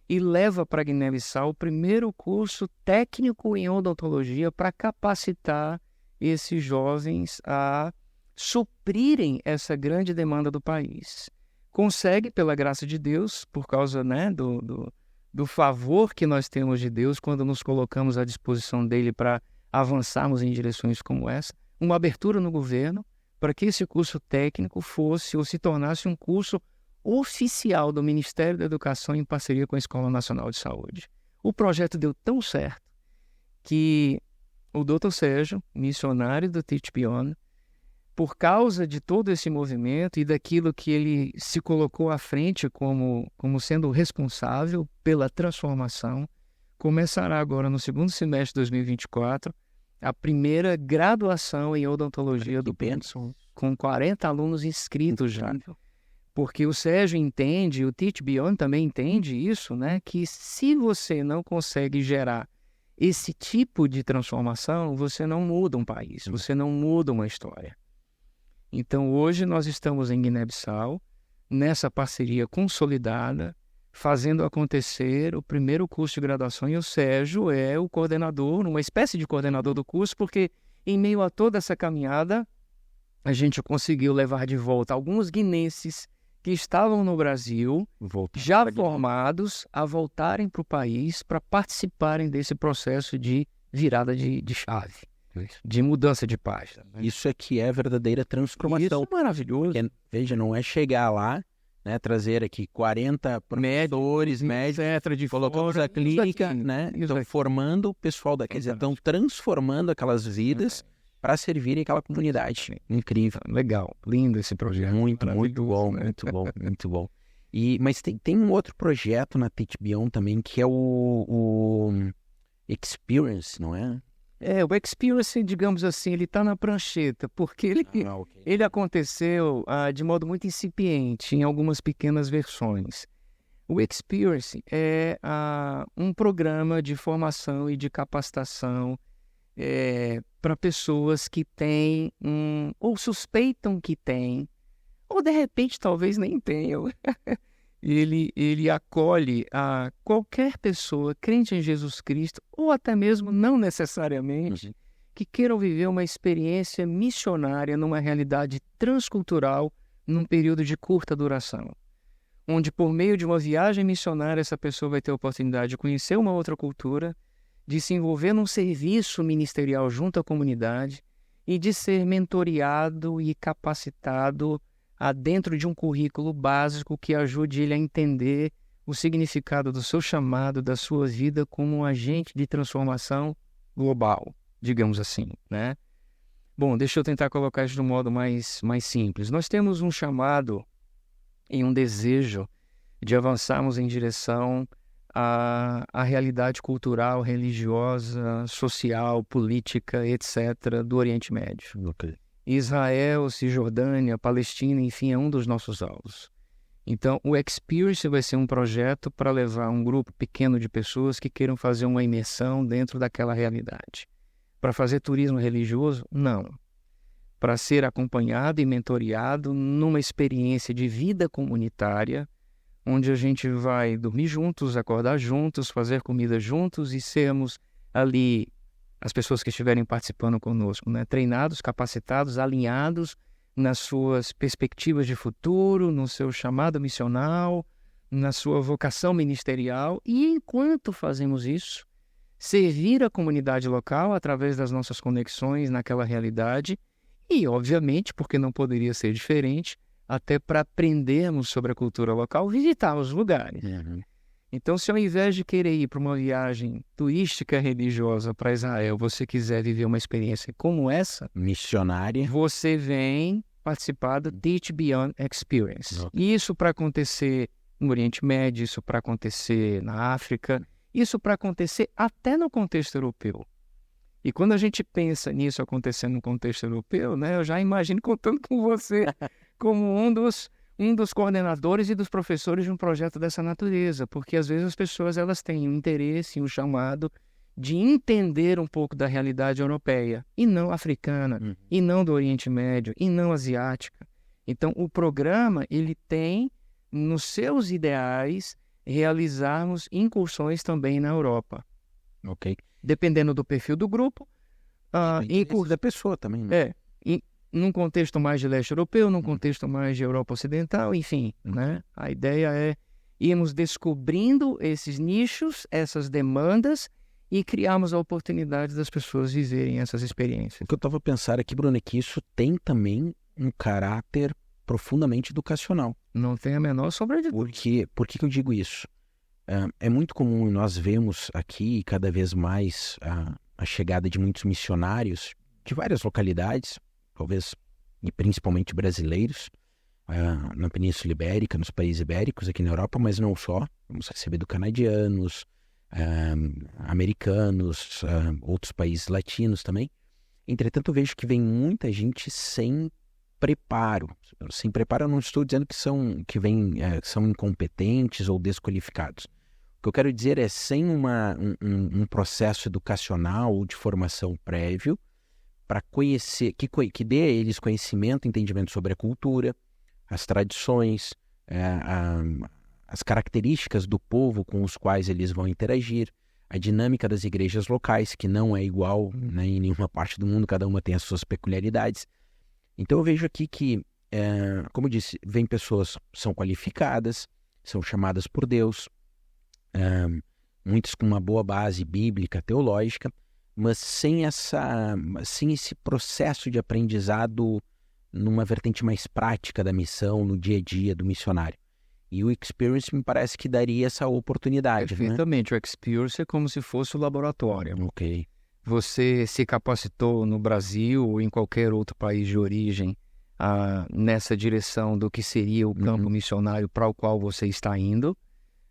e leva para Guiné-Bissau o primeiro curso técnico em odontologia para capacitar esses jovens a suprirem essa grande demanda do país. Consegue, pela graça de Deus, por causa, né, do favor que nós temos de Deus quando nos colocamos à disposição dele para avançarmos em direções como essa, uma abertura no governo para que esse curso técnico fosse ou se tornasse um curso oficial do Ministério da Educação em parceria com a Escola Nacional de Saúde. O projeto deu tão certo que o Dr. Sérgio, missionário do Teach Beyond, por causa de todo esse movimento e daquilo que ele se colocou à frente como sendo responsável pela transformação, começará agora no segundo semestre de 2024 a primeira graduação em odontologia do Benson, com 40 alunos inscritos já. Porque o Sérgio entende, o Teach Beyond também entende isso, né? Que se você não consegue gerar esse tipo de transformação, você não muda um país, você não muda uma história. Então, hoje nós estamos em Guiné-Bissau, nessa parceria consolidada, fazendo acontecer o primeiro curso de graduação, e o Sérgio é o coordenador, uma espécie de coordenador do curso, porque em meio a toda essa caminhada, a gente conseguiu levar de volta alguns guinenses que estavam no Brasil, já formados, a voltarem para o país para participarem desse processo de virada de chave. De mudança de página. Isso é que é verdadeira transformação. Isso é maravilhoso. Porque, veja, não é chegar lá, né, trazer aqui 40 professores, médicos, de colocamos fora, a clínica, né? Estão formando o pessoal daqui, estão transformando aquelas vidas para servirem aquela comunidade. Incrível. Legal, lindo esse projeto. Muito bom, muito bom, muito bom. Mas tem um outro projeto na Teach Beyond também, que é o Experience, não é? O Experience, digamos assim, ele está na prancheta, porque ele aconteceu de modo muito incipiente, em algumas pequenas versões. O Experience é um programa de formação e de capacitação para pessoas que têm, ou suspeitam que têm, ou de repente talvez nem tenham. Ele acolhe a qualquer pessoa crente em Jesus Cristo, ou até mesmo não necessariamente, que queiram viver uma experiência missionária numa realidade transcultural num período de curta duração. Onde, por meio de uma viagem missionária, essa pessoa vai ter a oportunidade de conhecer uma outra cultura, de se envolver num serviço ministerial junto à comunidade e de ser mentoreado e capacitado dentro de um currículo básico que ajude ele a entender o significado do seu chamado, da sua vida como um agente de transformação global, digamos assim, né? Bom, deixa eu tentar colocar isso de um modo mais simples. Nós temos um chamado e um desejo de avançarmos em direção à realidade cultural, religiosa, social, política, etc., do Oriente Médio. Israel, Cisjordânia, Palestina, enfim, é um dos nossos alvos. Então, o Experience vai ser um projeto para levar um grupo pequeno de pessoas que queiram fazer uma imersão dentro daquela realidade. Para fazer turismo religioso? Não. Para ser acompanhado e mentoreado numa experiência de vida comunitária, onde a gente vai dormir juntos, acordar juntos, fazer comida juntos e sermos ali as pessoas que estiverem participando conosco, né? Treinados, capacitados, alinhados nas suas perspectivas de futuro, no seu chamado missional, na sua vocação ministerial. E enquanto fazemos isso, servir a comunidade local através das nossas conexões naquela realidade e, obviamente, porque não poderia ser diferente, até para aprendermos sobre a cultura local, visitar os lugares. Então, se ao invés de querer ir para uma viagem turística religiosa para Israel, você quiser viver uma experiência como essa, missionária, você vem participar do Teach Beyond Experience. E isso para acontecer no Oriente Médio, isso para acontecer na África, Isso para acontecer até no contexto europeu. E quando a gente pensa nisso acontecendo no contexto europeu, né, eu já imagino contando com você como um dos coordenadores e dos professores de um projeto dessa natureza, porque às vezes as pessoas elas têm um interesse, um chamado de entender um pouco da realidade europeia, e não africana, e não do Oriente Médio, e não asiática. Então, o programa ele tem nos seus ideais realizarmos incursões também na Europa. Ok. Dependendo do perfil do grupo, da pessoa também, né? Num contexto mais de leste europeu, num contexto mais de Europa Ocidental, enfim, né? A ideia é irmos descobrindo esses nichos, essas demandas e criarmos a oportunidade das pessoas viverem essas experiências. O que eu estava pensando aqui, Bruno, é que isso tem também um caráter profundamente educacional. Não tem a menor sombra de dúvida. Por que eu digo isso? É muito comum, nós vemos aqui cada vez mais a chegada de muitos missionários de várias localidades, talvez e principalmente brasileiros, na Península Ibérica, nos países ibéricos, aqui na Europa, mas não só. Vamos receber do canadianos, americanos, outros países latinos também. Entretanto, eu vejo que vem muita gente sem preparo. Sem preparo, eu não estou dizendo que são incompetentes ou desqualificados. O que eu quero dizer é sem um processo educacional ou de formação prévio para conhecer, que dê a eles conhecimento, entendimento sobre a cultura, as tradições, as características do povo com os quais eles vão interagir, a dinâmica das igrejas locais, que não é igual, né, em nenhuma parte do mundo, cada uma tem as suas peculiaridades. Então eu vejo aqui que, como eu disse, vem pessoas que são qualificadas, são chamadas por Deus, muitos com uma boa base bíblica, teológica, mas sem esse processo de aprendizado numa vertente mais prática da missão, no dia a dia do missionário. E o Experience me parece que daria essa oportunidade. Perfeitamente, né? O Experience é como se fosse o laboratório. Ok. Você se capacitou no Brasil ou em qualquer outro país de origem nessa direção do que seria o campo missionário para o qual você está indo.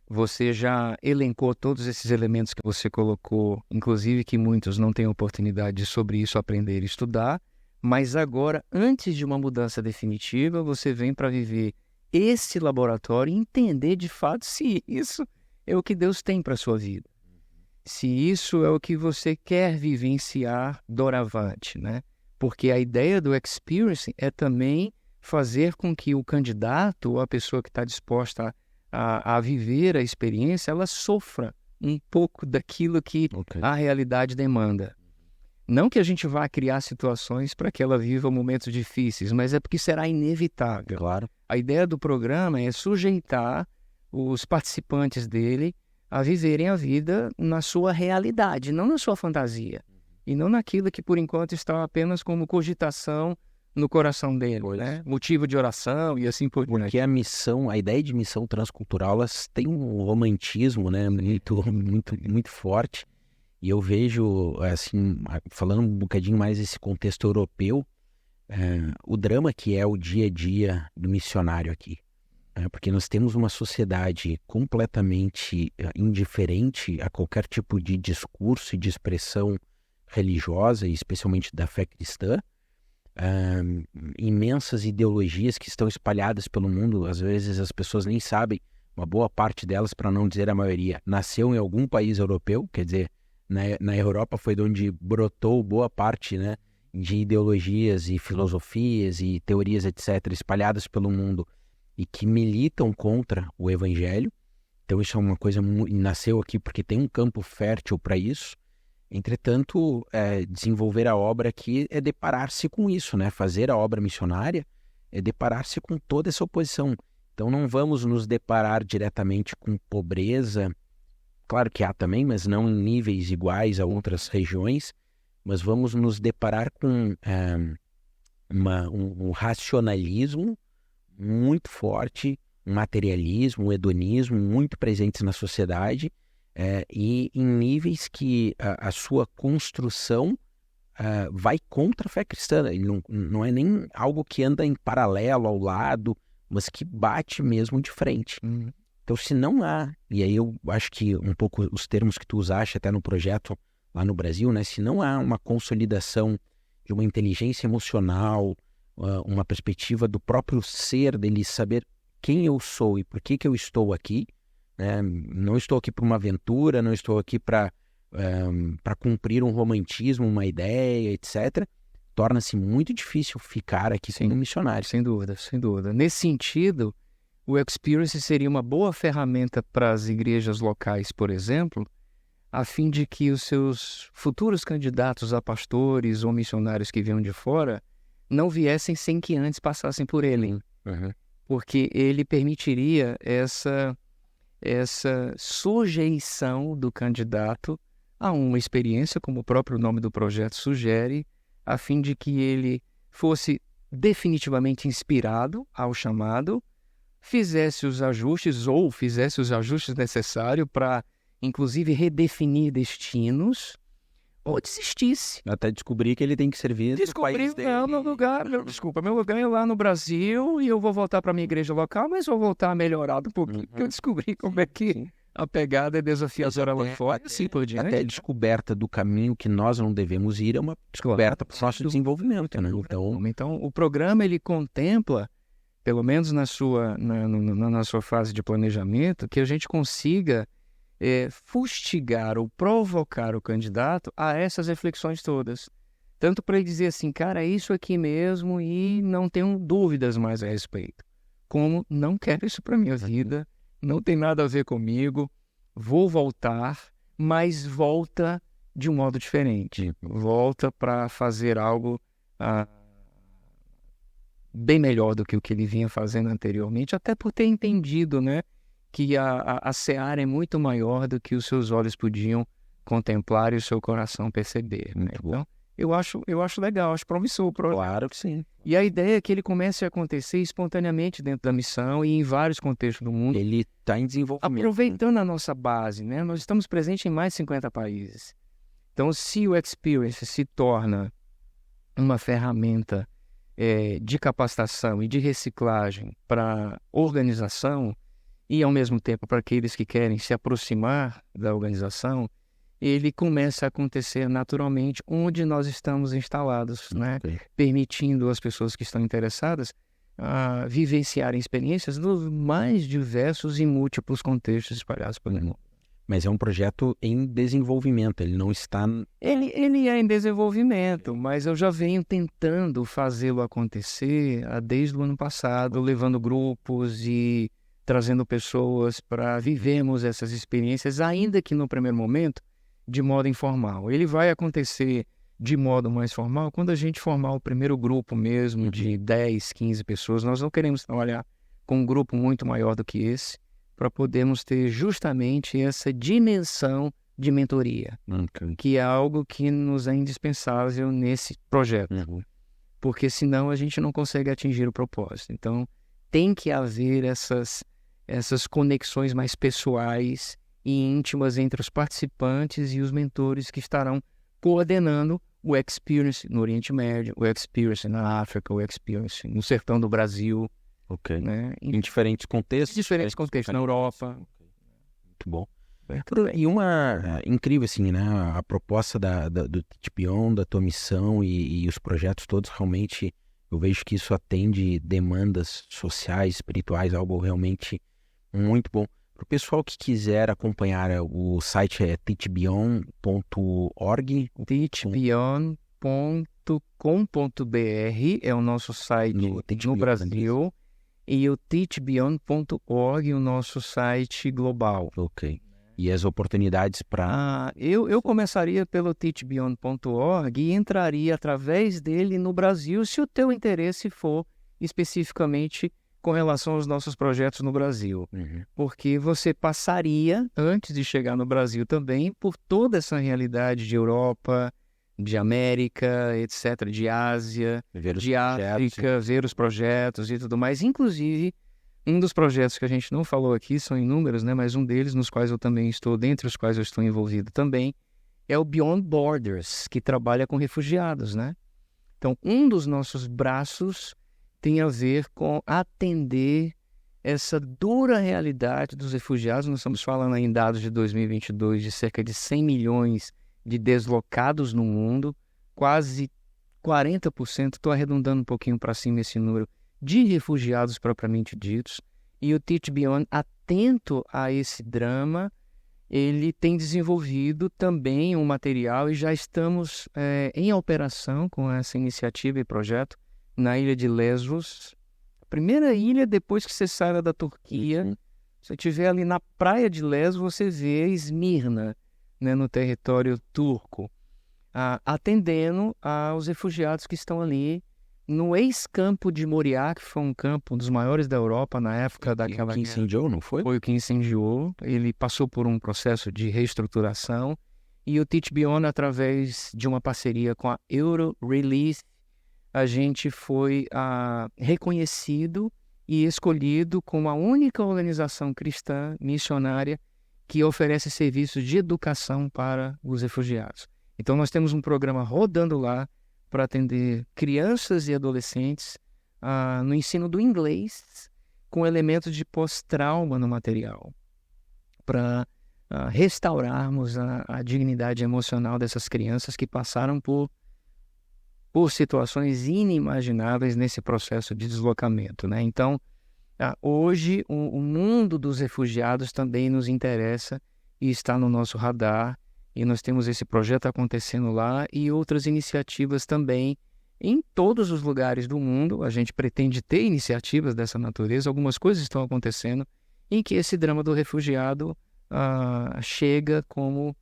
Você já elencou todos esses elementos que você colocou, inclusive que muitos não têm oportunidade de sobre isso aprender e estudar, mas agora, antes de uma mudança definitiva, você vem para viver esse laboratório e entender de fato se isso é o que Deus tem para a sua vida. Se isso é o que você quer vivenciar doravante, né? Porque a ideia do Experience é também fazer com que o candidato ou a pessoa que está disposta a viver a experiência, ela sofra um pouco daquilo que a realidade demanda. Não que a gente vá criar situações para que ela viva momentos difíceis, mas é porque será inevitável. Claro. A ideia do programa é sujeitar os participantes dele a viverem a vida na sua realidade, não na sua fantasia. E não naquilo que, por enquanto, está apenas como cogitação no coração dele, né? Motivo de oração e assim por diante. Porque a ideia de missão transcultural, elas têm um romantismo, né, muito forte. E eu vejo, assim, falando um bocadinho mais desse contexto europeu, o drama que é o dia a dia do missionário aqui. Porque nós temos uma sociedade completamente indiferente a qualquer tipo de discurso e de expressão religiosa, e especialmente da fé cristã. Imensas ideologias que estão espalhadas pelo mundo, às vezes as pessoas nem sabem, uma boa parte delas, para não dizer a maioria, nasceu em algum país europeu, quer dizer, na Europa foi de onde brotou boa parte, né, de ideologias e filosofias e teorias, etc., espalhadas pelo mundo e que militam contra o evangelho. Então isso é uma coisa, nasceu aqui porque tem um campo fértil para isso. Entretanto, desenvolver a obra aqui é deparar-se com isso, né? Fazer a obra missionária é deparar-se com toda essa oposição. Então não vamos nos deparar diretamente com pobreza, claro que há também, mas não em níveis iguais a outras regiões, mas vamos nos deparar com um racionalismo muito forte, um materialismo, um hedonismo muito presentes na sociedade, e em níveis que a sua construção vai contra a fé cristã. Ele não é nem algo que anda em paralelo, ao lado, mas que bate mesmo de frente. Então, se não há, e aí eu acho que um pouco os termos que tu usaste até no projeto lá no Brasil, né? Se não há uma consolidação de uma inteligência emocional, uma perspectiva do próprio ser dele, saber quem eu sou e por que eu estou aqui, né? Não estou aqui para uma aventura, não estou aqui para cumprir um romantismo, uma ideia, etc. Torna-se muito difícil ficar aqui como missionário. Sem dúvida, sem dúvida. Nesse sentido, o Experience seria uma boa ferramenta para as igrejas locais, por exemplo, a fim de que os seus futuros candidatos a pastores ou missionários que venham de fora não viessem sem que antes passassem por ele. Uhum. Porque ele permitiria essa sujeição do candidato a uma experiência, como o próprio nome do projeto sugere, a fim de que ele fosse definitivamente inspirado ao chamado, fizesse os ajustes necessários para, inclusive, redefinir destinos, ou desistisse. Até descobrir que ele tem que servir no país dele. Meu lugar é lá no Brasil e eu vou voltar para minha igreja local, mas vou voltar melhorado um pouquinho, porque eu descobri como é que a pegada é desafiadora lá fora, assim por diante. Até a descoberta do caminho que nós não devemos ir é uma descoberta para o nosso desenvolvimento, né? Então, o programa, ele contempla, pelo menos na sua fase de planejamento, que a gente consiga fustigar ou provocar o candidato a essas reflexões todas. Tanto para ele dizer assim, cara, é isso aqui mesmo e não tenho dúvidas mais a respeito. Como não quero isso para minha vida, não tem nada a ver comigo, vou voltar, mas volta de um modo diferente. Volta para fazer algo bem melhor do que o que ele vinha fazendo anteriormente, até por ter entendido, né, que a seara é muito maior do que os seus olhos podiam contemplar e o seu coração perceber. Né? Então, eu acho legal, acho promissor. Claro que sim. E a ideia é que ele comece a acontecer espontaneamente dentro da missão e em vários contextos do mundo. Ele está em desenvolvimento. Aproveitando a nossa base, né? Nós estamos presentes em mais de 50 países. Então, se o Experience se torna uma ferramenta de capacitação e de reciclagem para organização, e, ao mesmo tempo, para aqueles que querem se aproximar da organização, ele começa a acontecer naturalmente onde nós estamos instalados, né? Permitindo às pessoas que estão interessadas a vivenciarem experiências nos mais diversos e múltiplos contextos espalhados pelo mundo. Mas é um projeto em desenvolvimento, ele não está... Ele é em desenvolvimento, mas eu já venho tentando fazê-lo acontecer desde o ano passado, levando grupos e trazendo pessoas para vivermos essas experiências, ainda que no primeiro momento, de modo informal. Ele vai acontecer de modo mais formal quando a gente formar o primeiro grupo mesmo, de 10, 15 pessoas. Nós não queremos trabalhar com um grupo muito maior do que esse, para podermos ter justamente essa dimensão de mentoria, que é algo que nos é indispensável nesse projeto. Porque senão a gente não consegue atingir o propósito. Então, tem que haver essas conexões mais pessoais e íntimas entre os participantes e os mentores que estarão coordenando o Experience no Oriente Médio, o Experience na África, o Experience no sertão do Brasil. Né? Em diferentes contextos. Diferentes contextos, na Europa. Muito bom. E uma incrível, assim, né? A proposta do Teach Beyond, da tua missão e os projetos todos, realmente, eu vejo que isso atende demandas sociais, espirituais, algo realmente muito bom. Para o pessoal que quiser acompanhar, o site é teachbeyond.org. teachbeyond.com.br é o nosso site no Brasil. E o teachbeyond.org, o nosso site global. E as oportunidades para... Eu começaria pelo teachbeyond.org e entraria através dele no Brasil, se o teu interesse for especificamente com relação aos nossos projetos no Brasil. Porque você passaria, antes de chegar no Brasil também, por toda essa realidade de Europa, de América, etc., de Ásia, de África, ver os projetos e tudo mais. Inclusive, um dos projetos que a gente não falou aqui, são inúmeros, né? Mas um deles, nos quais eu também estou, dentre os quais eu estou envolvido também, é o Beyond Borders, que trabalha com refugiados, né? Então, um dos nossos braços tem a ver com atender essa dura realidade dos refugiados. Nós estamos falando aí em dados de 2022 de cerca de 100 milhões de deslocados no mundo, quase 40%, estou arredondando um pouquinho para cima esse número, de refugiados propriamente ditos. E o Teach Beyond, atento a esse drama, ele tem desenvolvido também um material e já estamos em operação com essa iniciativa e projeto na ilha de Lesbos. A primeira ilha depois que você sai da Turquia, se você estiver ali na praia de Lesbos, você vê Esmirna, né, no território turco, atendendo aos refugiados que estão ali no ex-campo de Moriá, que foi um campo, um dos maiores da Europa na época daquela Que incendiou, não foi? Foi o que incendiou. Ele passou por um processo de reestruturação e o Teach Beyond, através de uma parceria com a Euro Relief, a gente foi reconhecido e escolhido como a única organização cristã missionária que oferece serviços de educação para os refugiados. Então nós temos um programa rodando lá para atender crianças e adolescentes no ensino do inglês, com elementos de pós-trauma no material, para restaurarmos a dignidade emocional dessas crianças que passaram por situações inimagináveis nesse processo de deslocamento, né? Então, hoje, o mundo dos refugiados também nos interessa e está no nosso radar, e nós temos esse projeto acontecendo lá e outras iniciativas também em todos os lugares do mundo. A gente pretende ter iniciativas dessa natureza, algumas coisas estão acontecendo em que esse drama do refugiado chega como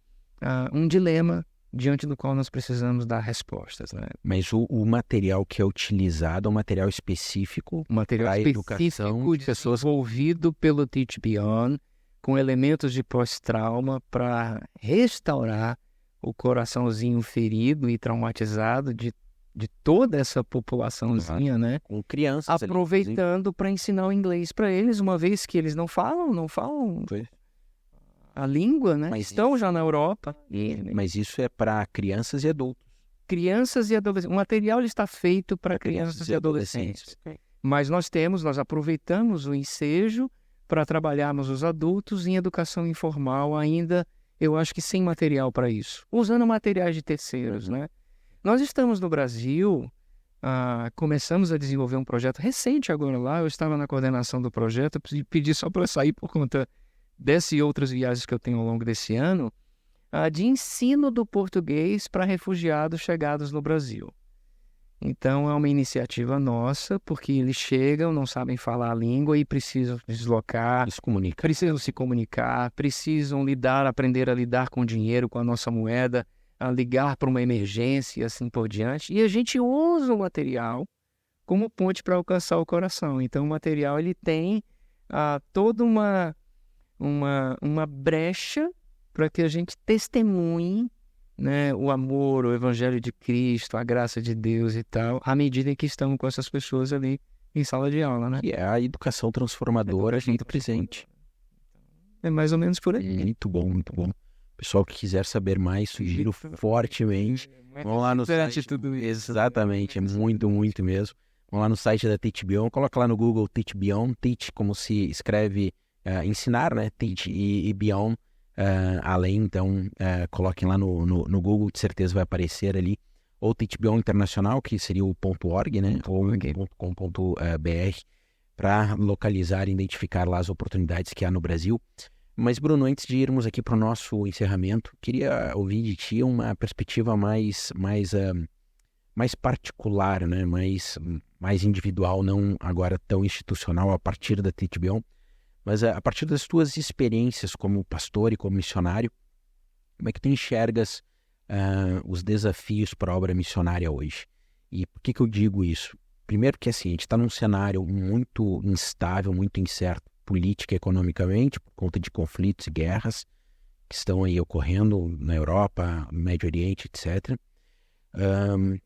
um dilema diante do qual nós precisamos dar respostas, né? Mas o material que é utilizado é um material específico para a educação de pessoas desenvolvido pelo Teach Beyond, com elementos de pós-trauma para restaurar o coraçãozinho ferido e traumatizado de toda essa populaçãozinha, né? Com crianças. Aproveitando para ensinar o inglês para eles, uma vez que eles não falam a língua, né? Mas estão já na Europa. Mas isso é para crianças e adultos. Crianças e adolescentes. O material ele está feito para crianças e adolescentes. Mas nós aproveitamos o ensejo para trabalharmos os adultos em educação informal ainda, eu acho que sem material para isso. Usando materiais de terceiros, né? Nós estamos no Brasil, começamos a desenvolver um projeto recente agora lá, eu estava na coordenação do projeto, pedi só para sair por conta dessas e outras viagens que eu tenho ao longo desse ano, de ensino do português para refugiados chegados no Brasil. Então, é uma iniciativa nossa, porque eles chegam, não sabem falar a língua e precisam se deslocar, precisam se comunicar, precisam aprender a lidar com o dinheiro, com a nossa moeda, a ligar para uma emergência e assim por diante. E a gente usa o material como ponte para alcançar o coração. Então, o material ele tem toda uma brecha para que a gente testemunhe, né, o amor, o evangelho de Cristo, a graça de Deus e tal, à medida que estamos com essas pessoas ali em sala de aula, né? E é a educação transformadora muito presente. É mais ou menos por aí. Muito bom, muito bom. Pessoal que quiser saber mais, sugiro fortemente. Vamos lá no site. Exatamente, é muito, muito mesmo. Vamos lá no site da Teach Beyond, coloca lá no Google Teach Beyond, Teach como se escreve ensinar, né? Teach e Beyond. Além, então, coloquem lá no Google, de certeza vai aparecer ali, ou Teach Beyond Internacional, que seria o .org, né, ou .com.br, para localizar e identificar lá as oportunidades que há no Brasil. Mas, Bruno, antes de irmos aqui para o nosso encerramento, queria ouvir de ti uma perspectiva mais particular, né, mais individual, não agora tão institucional a partir da Teach Beyond. Mas a partir das tuas experiências como pastor e como missionário, como é que tu enxergas os desafios para a obra missionária hoje? E por que eu digo isso? Primeiro que assim, a gente está num cenário muito instável, muito incerto, política e economicamente, por conta de conflitos e guerras que estão aí ocorrendo na Europa, no Médio Oriente, etc.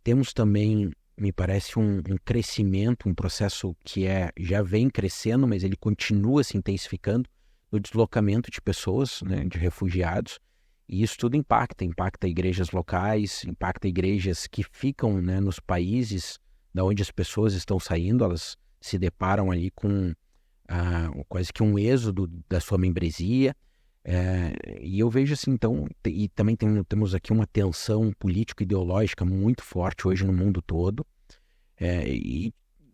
Temos também, me parece, um crescimento, um processo que já vem crescendo, mas ele continua se intensificando no deslocamento de pessoas, né, de refugiados, e isso tudo impacta igrejas locais, impacta igrejas que ficam, né, nos países da onde as pessoas estão saindo, elas se deparam ali com quase que um êxodo da sua membresia. E eu vejo assim, então, e também temos aqui uma tensão político-ideológica muito forte hoje no mundo todo.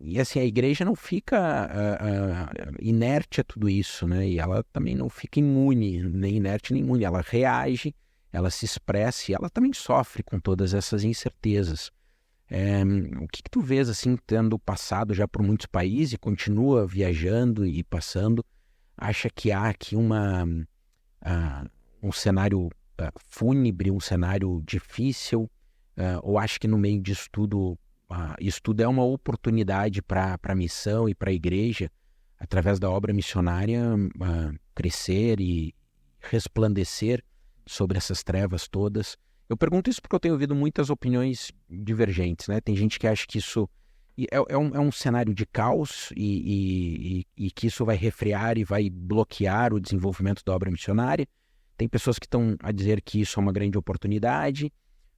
E assim, a igreja não fica inerte a tudo isso, né? E ela também não fica imune, nem inerte nem imune. Ela reage, ela se expressa e ela também sofre com todas essas incertezas. O que tu vês, assim, tendo passado já por muitos países e continua viajando e passando, acha que há aqui um cenário fúnebre, um cenário difícil, ou acha que no meio disso tudo, isso tudo é uma oportunidade para a missão e para a igreja, através da obra missionária, crescer e resplandecer sobre essas trevas todas? Eu pergunto isso porque eu tenho ouvido muitas opiniões divergentes, né? Tem gente que acha que isso é um cenário de caos e que isso vai refrear e vai bloquear o desenvolvimento da obra missionária. Tem pessoas que estão a dizer que isso é uma grande oportunidade.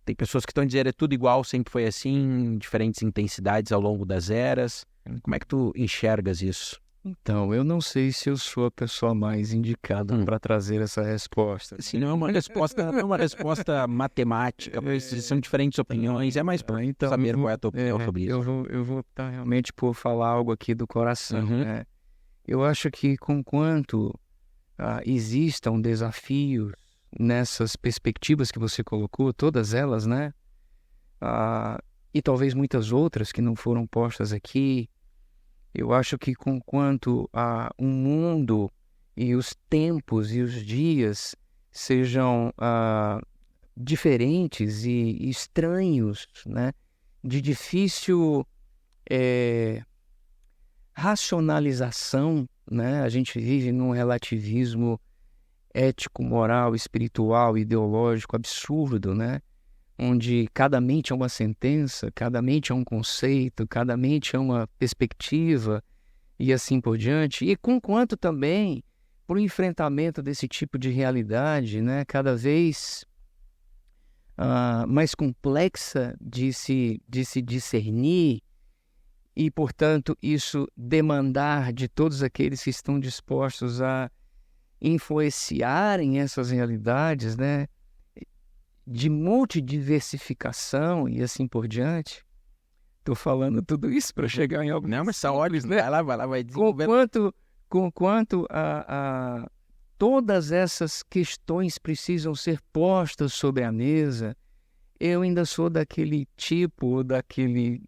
Tem pessoas que estão a dizer é tudo igual, sempre foi assim, diferentes intensidades ao longo das eras. Como é que tu enxergas isso? Então, eu não sei se eu sou a pessoa mais indicada para trazer essa resposta. Sim, não é uma resposta matemática, são diferentes opiniões, é mais para saber qual é a tua opinião sobre isso. Eu vou optar realmente por falar algo aqui do coração. Né? Eu acho que conquanto existam desafios nessas perspectivas que você colocou, todas elas, né? E talvez muitas outras que não foram postas aqui, eu acho que conquanto o mundo e os tempos e os dias sejam diferentes e estranhos, né? De difícil racionalização, né? A gente vive num relativismo ético, moral, espiritual, ideológico absurdo, né? Onde cada mente é uma sentença, cada mente é um conceito, cada mente é uma perspectiva e assim por diante. E conquanto também, para o enfrentamento desse tipo de realidade, né, cada vez mais complexa de se discernir e, portanto, isso demandar de todos aqueles que estão dispostos a influenciarem essas realidades, né, de multidiversificação e assim por diante. Estou falando tudo isso para chegar em algo. Não, mas são olhos, né? Vai desenvolvendo. Conquanto todas essas questões precisam ser postas sobre a mesa, eu ainda sou daquele tipo, daquele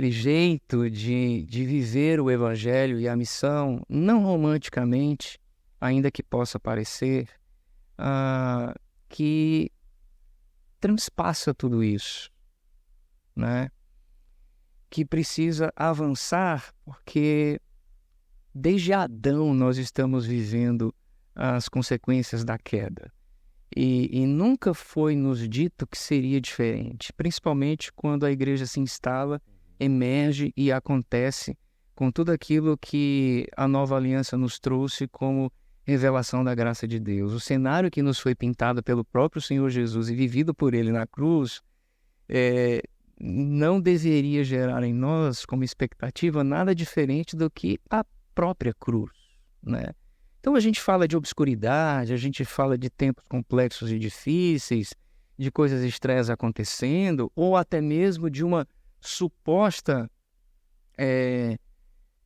jeito de viver o Evangelho e a missão, não romanticamente, ainda que possa parecer, que transpassa tudo isso, né? Que precisa avançar, porque desde Adão nós estamos vivendo as consequências da queda. E nunca foi nos dito que seria diferente, principalmente quando a igreja se instala, emerge e acontece com tudo aquilo que a nova aliança nos trouxe como revelação da graça de Deus. O cenário que nos foi pintado pelo próprio Senhor Jesus e vivido por Ele na cruz não deveria gerar em nós como expectativa nada diferente do que a própria cruz, né? Então a gente fala de obscuridade, a gente fala de tempos complexos e difíceis, de coisas estranhas acontecendo, ou até mesmo de uma suposta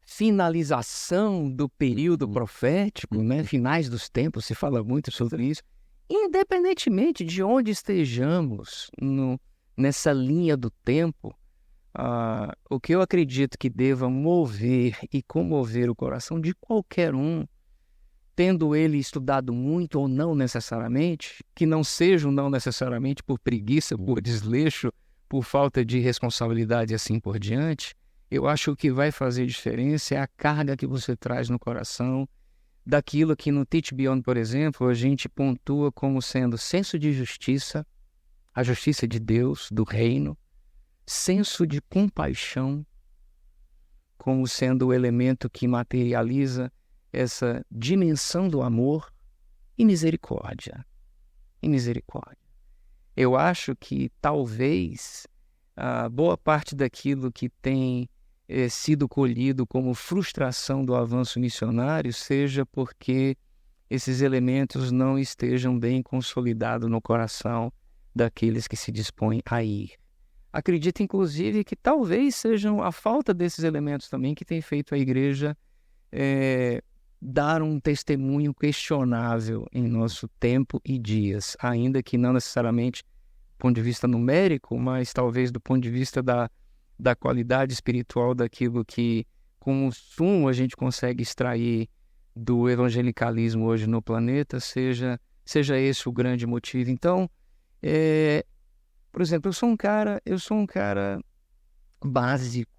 finalização do período profético, né? Finais dos tempos, se fala muito sobre isso. Independentemente de onde estejamos nessa linha do tempo, o que eu acredito que deva mover e comover o coração de qualquer um, tendo ele estudado muito ou não necessariamente, que não seja não necessariamente por preguiça, por desleixo, por falta de responsabilidade e assim por diante, eu acho que o que vai fazer diferença é a carga que você traz no coração, daquilo que no Teach Beyond, por exemplo, a gente pontua como sendo senso de justiça, a justiça de Deus, do reino, senso de compaixão, como sendo o elemento que materializa essa dimensão do amor e misericórdia. E misericórdia. Eu acho que talvez boa parte daquilo que tem sido colhido como frustração do avanço missionário seja porque esses elementos não estejam bem consolidados no coração daqueles que se dispõem a ir. Acredito, inclusive, que talvez sejam a falta desses elementos também que tem feito a igreja dar um testemunho questionável em nosso tempo e dias, ainda que não necessariamente do ponto de vista numérico, mas talvez do ponto de vista da qualidade espiritual daquilo que, com o sumo, a gente consegue extrair do evangelicalismo hoje no planeta, seja esse o grande motivo. Então, por exemplo, eu sou um cara básico.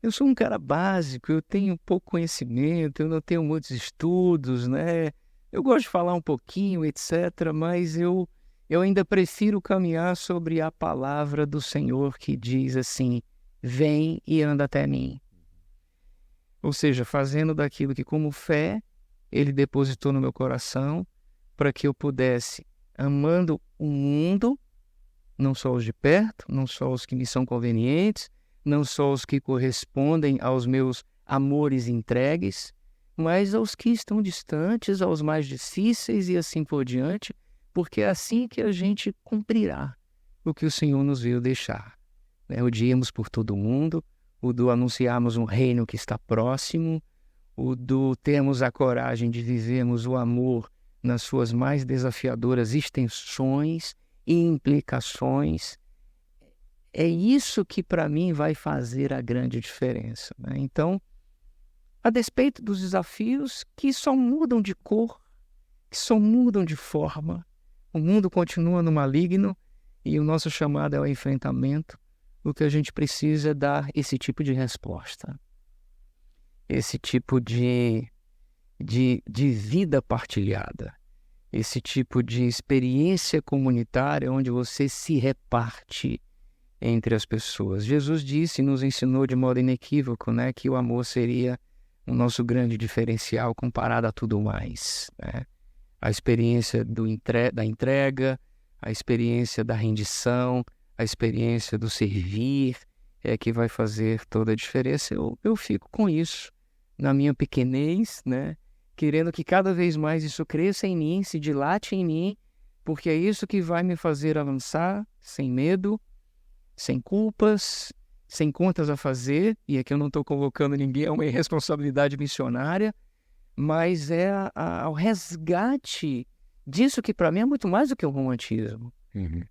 Eu sou um cara básico, eu tenho pouco conhecimento, eu não tenho muitos estudos, né? Eu gosto de falar um pouquinho, etc., mas eu ainda prefiro caminhar sobre a palavra do Senhor que diz assim: vem e anda até mim. Ou seja, fazendo daquilo que, como fé, Ele depositou no meu coração para que eu pudesse, amando o mundo, não só os de perto, não só os que me são convenientes, não só os que correspondem aos meus amores entregues, mas aos que estão distantes, aos mais difíceis e assim por diante, porque é assim que a gente cumprirá o que o Senhor nos veio deixar. O de irmos por todo o mundo, o do anunciarmos um reino que está próximo, o do termos a coragem de vivermos o amor nas suas mais desafiadoras extensões e implicações. É isso que, para mim, vai fazer a grande diferença, né? Então, a despeito dos desafios que só mudam de cor, que só mudam de forma, o mundo continua no maligno e o nosso chamado é o enfrentamento. O que a gente precisa é dar esse tipo de resposta, esse tipo de vida partilhada, esse tipo de experiência comunitária onde você se reparte entre as pessoas. Jesus disse e nos ensinou de modo inequívoco, né, que o amor seria o nosso grande diferencial comparado a tudo mais, né? A experiência da entrega, a experiência da rendição, a experiência do servir é que vai fazer toda a diferença. Eu fico com isso na minha pequenez, né? Querendo que cada vez mais isso cresça em mim, se dilate em mim, porque é isso que vai me fazer avançar sem medo, sem culpas, sem contas a fazer. E aqui eu não estou convocando ninguém a uma irresponsabilidade missionária, mas é ao resgate disso que para mim é muito mais do que o romantismo.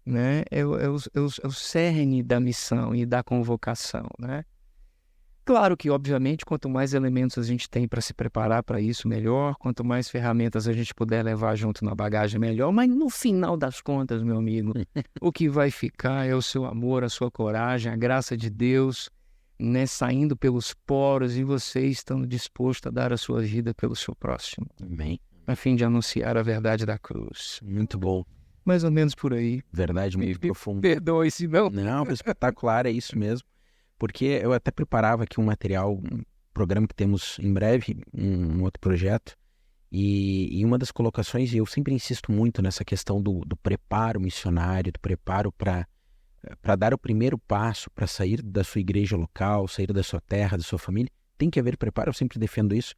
Né? É o cerne da missão e da convocação, né? Claro que, obviamente, quanto mais elementos a gente tem para se preparar para isso, melhor. Quanto mais ferramentas a gente puder levar junto na bagagem, melhor. Mas no final das contas, meu amigo, o que vai ficar é o seu amor, a sua coragem, a graça de Deus, né, saindo pelos poros e você estando disposto a dar a sua vida pelo seu próximo. Amém. A fim de anunciar a verdade da cruz. Muito bom. Mais ou menos por aí. Verdade muito profunda. Perdoe se não. Não, espetacular, é isso mesmo. Porque eu até preparava aqui um material, um programa que temos em breve, um outro projeto, e uma das colocações, e eu sempre insisto muito nessa questão do preparo missionário, do preparo para dar o primeiro passo, para sair da sua igreja local, sair da sua terra, da sua família, tem que haver preparo, eu sempre defendo isso.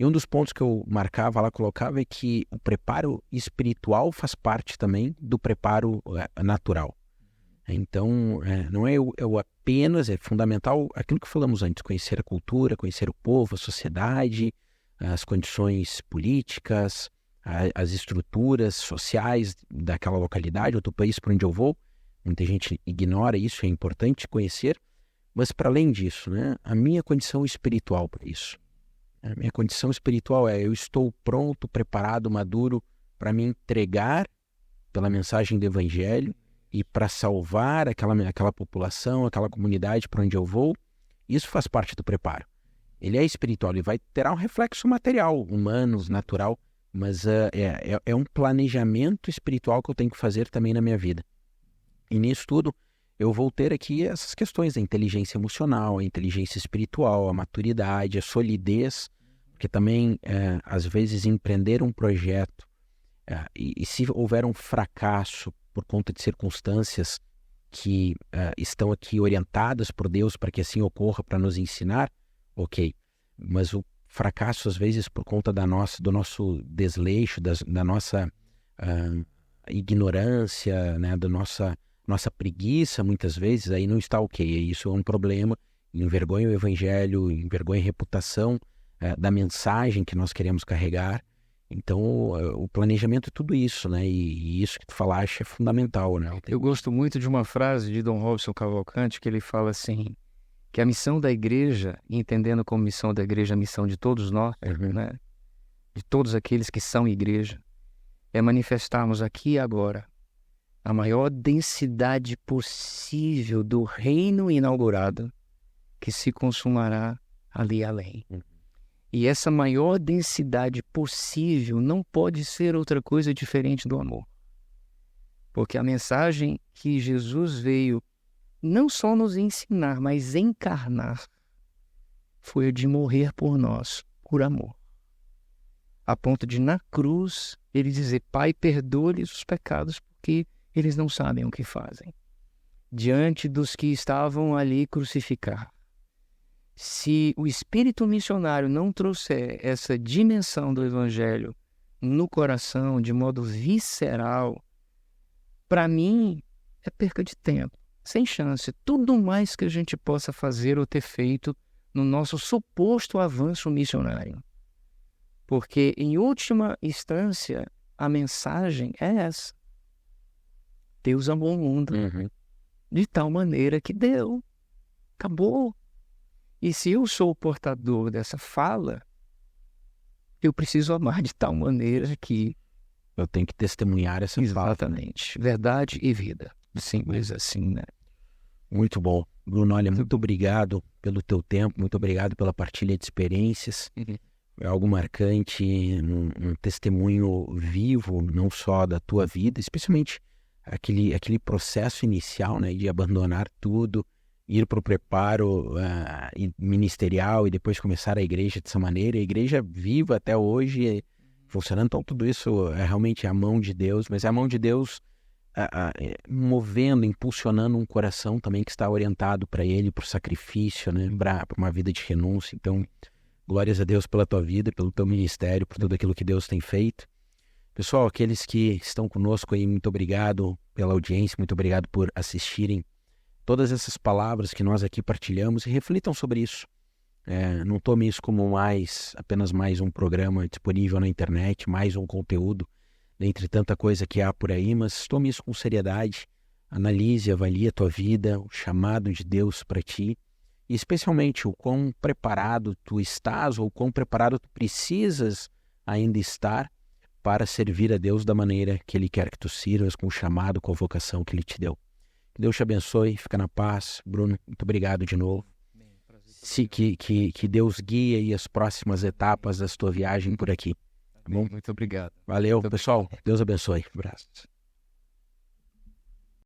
E um dos pontos que eu marcava lá, colocava, é que o preparo espiritual faz parte também do preparo natural. Então, não é eu apenas, é fundamental aquilo que falamos antes, conhecer a cultura, conhecer o povo, a sociedade, as condições políticas, as estruturas sociais daquela localidade, ou do país para onde eu vou. Muita gente ignora isso, é importante conhecer, mas para além disso, né, a minha condição espiritual para isso. A minha condição espiritual eu estou pronto, preparado, maduro para me entregar pela mensagem do Evangelho e para salvar aquela população, aquela comunidade para onde eu vou. Isso faz parte do preparo. Ele é espiritual, ele vai ter um reflexo material, humano, natural, mas é um planejamento espiritual que eu tenho que fazer também na minha vida. E nisso tudo, eu vou ter aqui essas questões da inteligência emocional, a inteligência espiritual, a maturidade, a solidez, porque também, às vezes, empreender um projeto, e se houver um fracasso por conta de circunstâncias que estão aqui orientadas por Deus para que assim ocorra, para nos ensinar, ok. Mas o fracasso, às vezes, por conta do nosso desleixo, da nossa ignorância, né, da nossa preguiça, muitas vezes, aí não está ok. Isso é um problema, envergonha o evangelho, envergonha a reputação da mensagem que nós queremos carregar. Então, o planejamento é tudo isso, né? E isso que tu falaste é fundamental, né? Eu gosto muito de uma frase de Dom Robson Cavalcante, que ele fala assim, que a missão da igreja, entendendo como missão da igreja a missão de todos nós, né? De todos aqueles que são igreja, é manifestarmos aqui e agora a maior densidade possível do reino inaugurado que se consumará ali além. E essa maior densidade possível não pode ser outra coisa diferente do amor. Porque a mensagem que Jesus veio não só nos ensinar, mas encarnar, foi a de morrer por nós, por amor. A ponto de, na cruz, ele dizer, Pai, perdoa-lhes os pecados, porque eles não sabem o que fazem. Diante dos que estavam ali crucificados. Se o espírito missionário não trouxer essa dimensão do evangelho no coração, de modo visceral, para mim é perca de tempo, sem chance. Tudo mais que a gente possa fazer ou ter feito no nosso suposto avanço missionário. Porque, em última instância, a mensagem é essa. Deus amou o mundo de tal maneira que deu. Acabou. E se eu sou o portador dessa fala, eu preciso amar de tal maneira que... eu tenho que testemunhar essa fala. Exatamente. Verdade e vida. Simples assim, né? Muito bom. Bruno, olha, muito obrigado pelo teu tempo, muito obrigado pela partilha de experiências. É algo marcante, um testemunho vivo, não só da tua vida, especialmente aquele processo inicial, né, de abandonar tudo, ir para o preparo ministerial e depois começar a igreja dessa maneira, a igreja viva até hoje, funcionando. Então tudo isso é realmente a mão de Deus, mas é a mão de Deus movendo, impulsionando um coração também que está orientado para Ele, para o sacrifício, né, para uma vida de renúncia. Então, glórias a Deus pela tua vida, pelo teu ministério, por tudo aquilo que Deus tem feito. Pessoal, aqueles que estão conosco aí, muito obrigado pela audiência, muito obrigado por assistirem todas essas palavras que nós aqui partilhamos e reflitam sobre isso. Não tome isso como apenas mais um programa disponível na internet, mais um conteúdo, dentre tanta coisa que há por aí, mas tome isso com seriedade, analise, avalie a tua vida, o chamado de Deus para ti, e especialmente o quão preparado tu estás ou o quão preparado tu precisas ainda estar para servir a Deus da maneira que Ele quer que tu sirvas, com o chamado, com a vocação que Ele te deu. Que Deus te abençoe, fica na paz. Bruno, muito obrigado de novo. Que Deus guie aí as próximas etapas da tua viagem por aqui. Tá bom? Muito obrigado. Valeu, pessoal. Deus abençoe. Um abraço.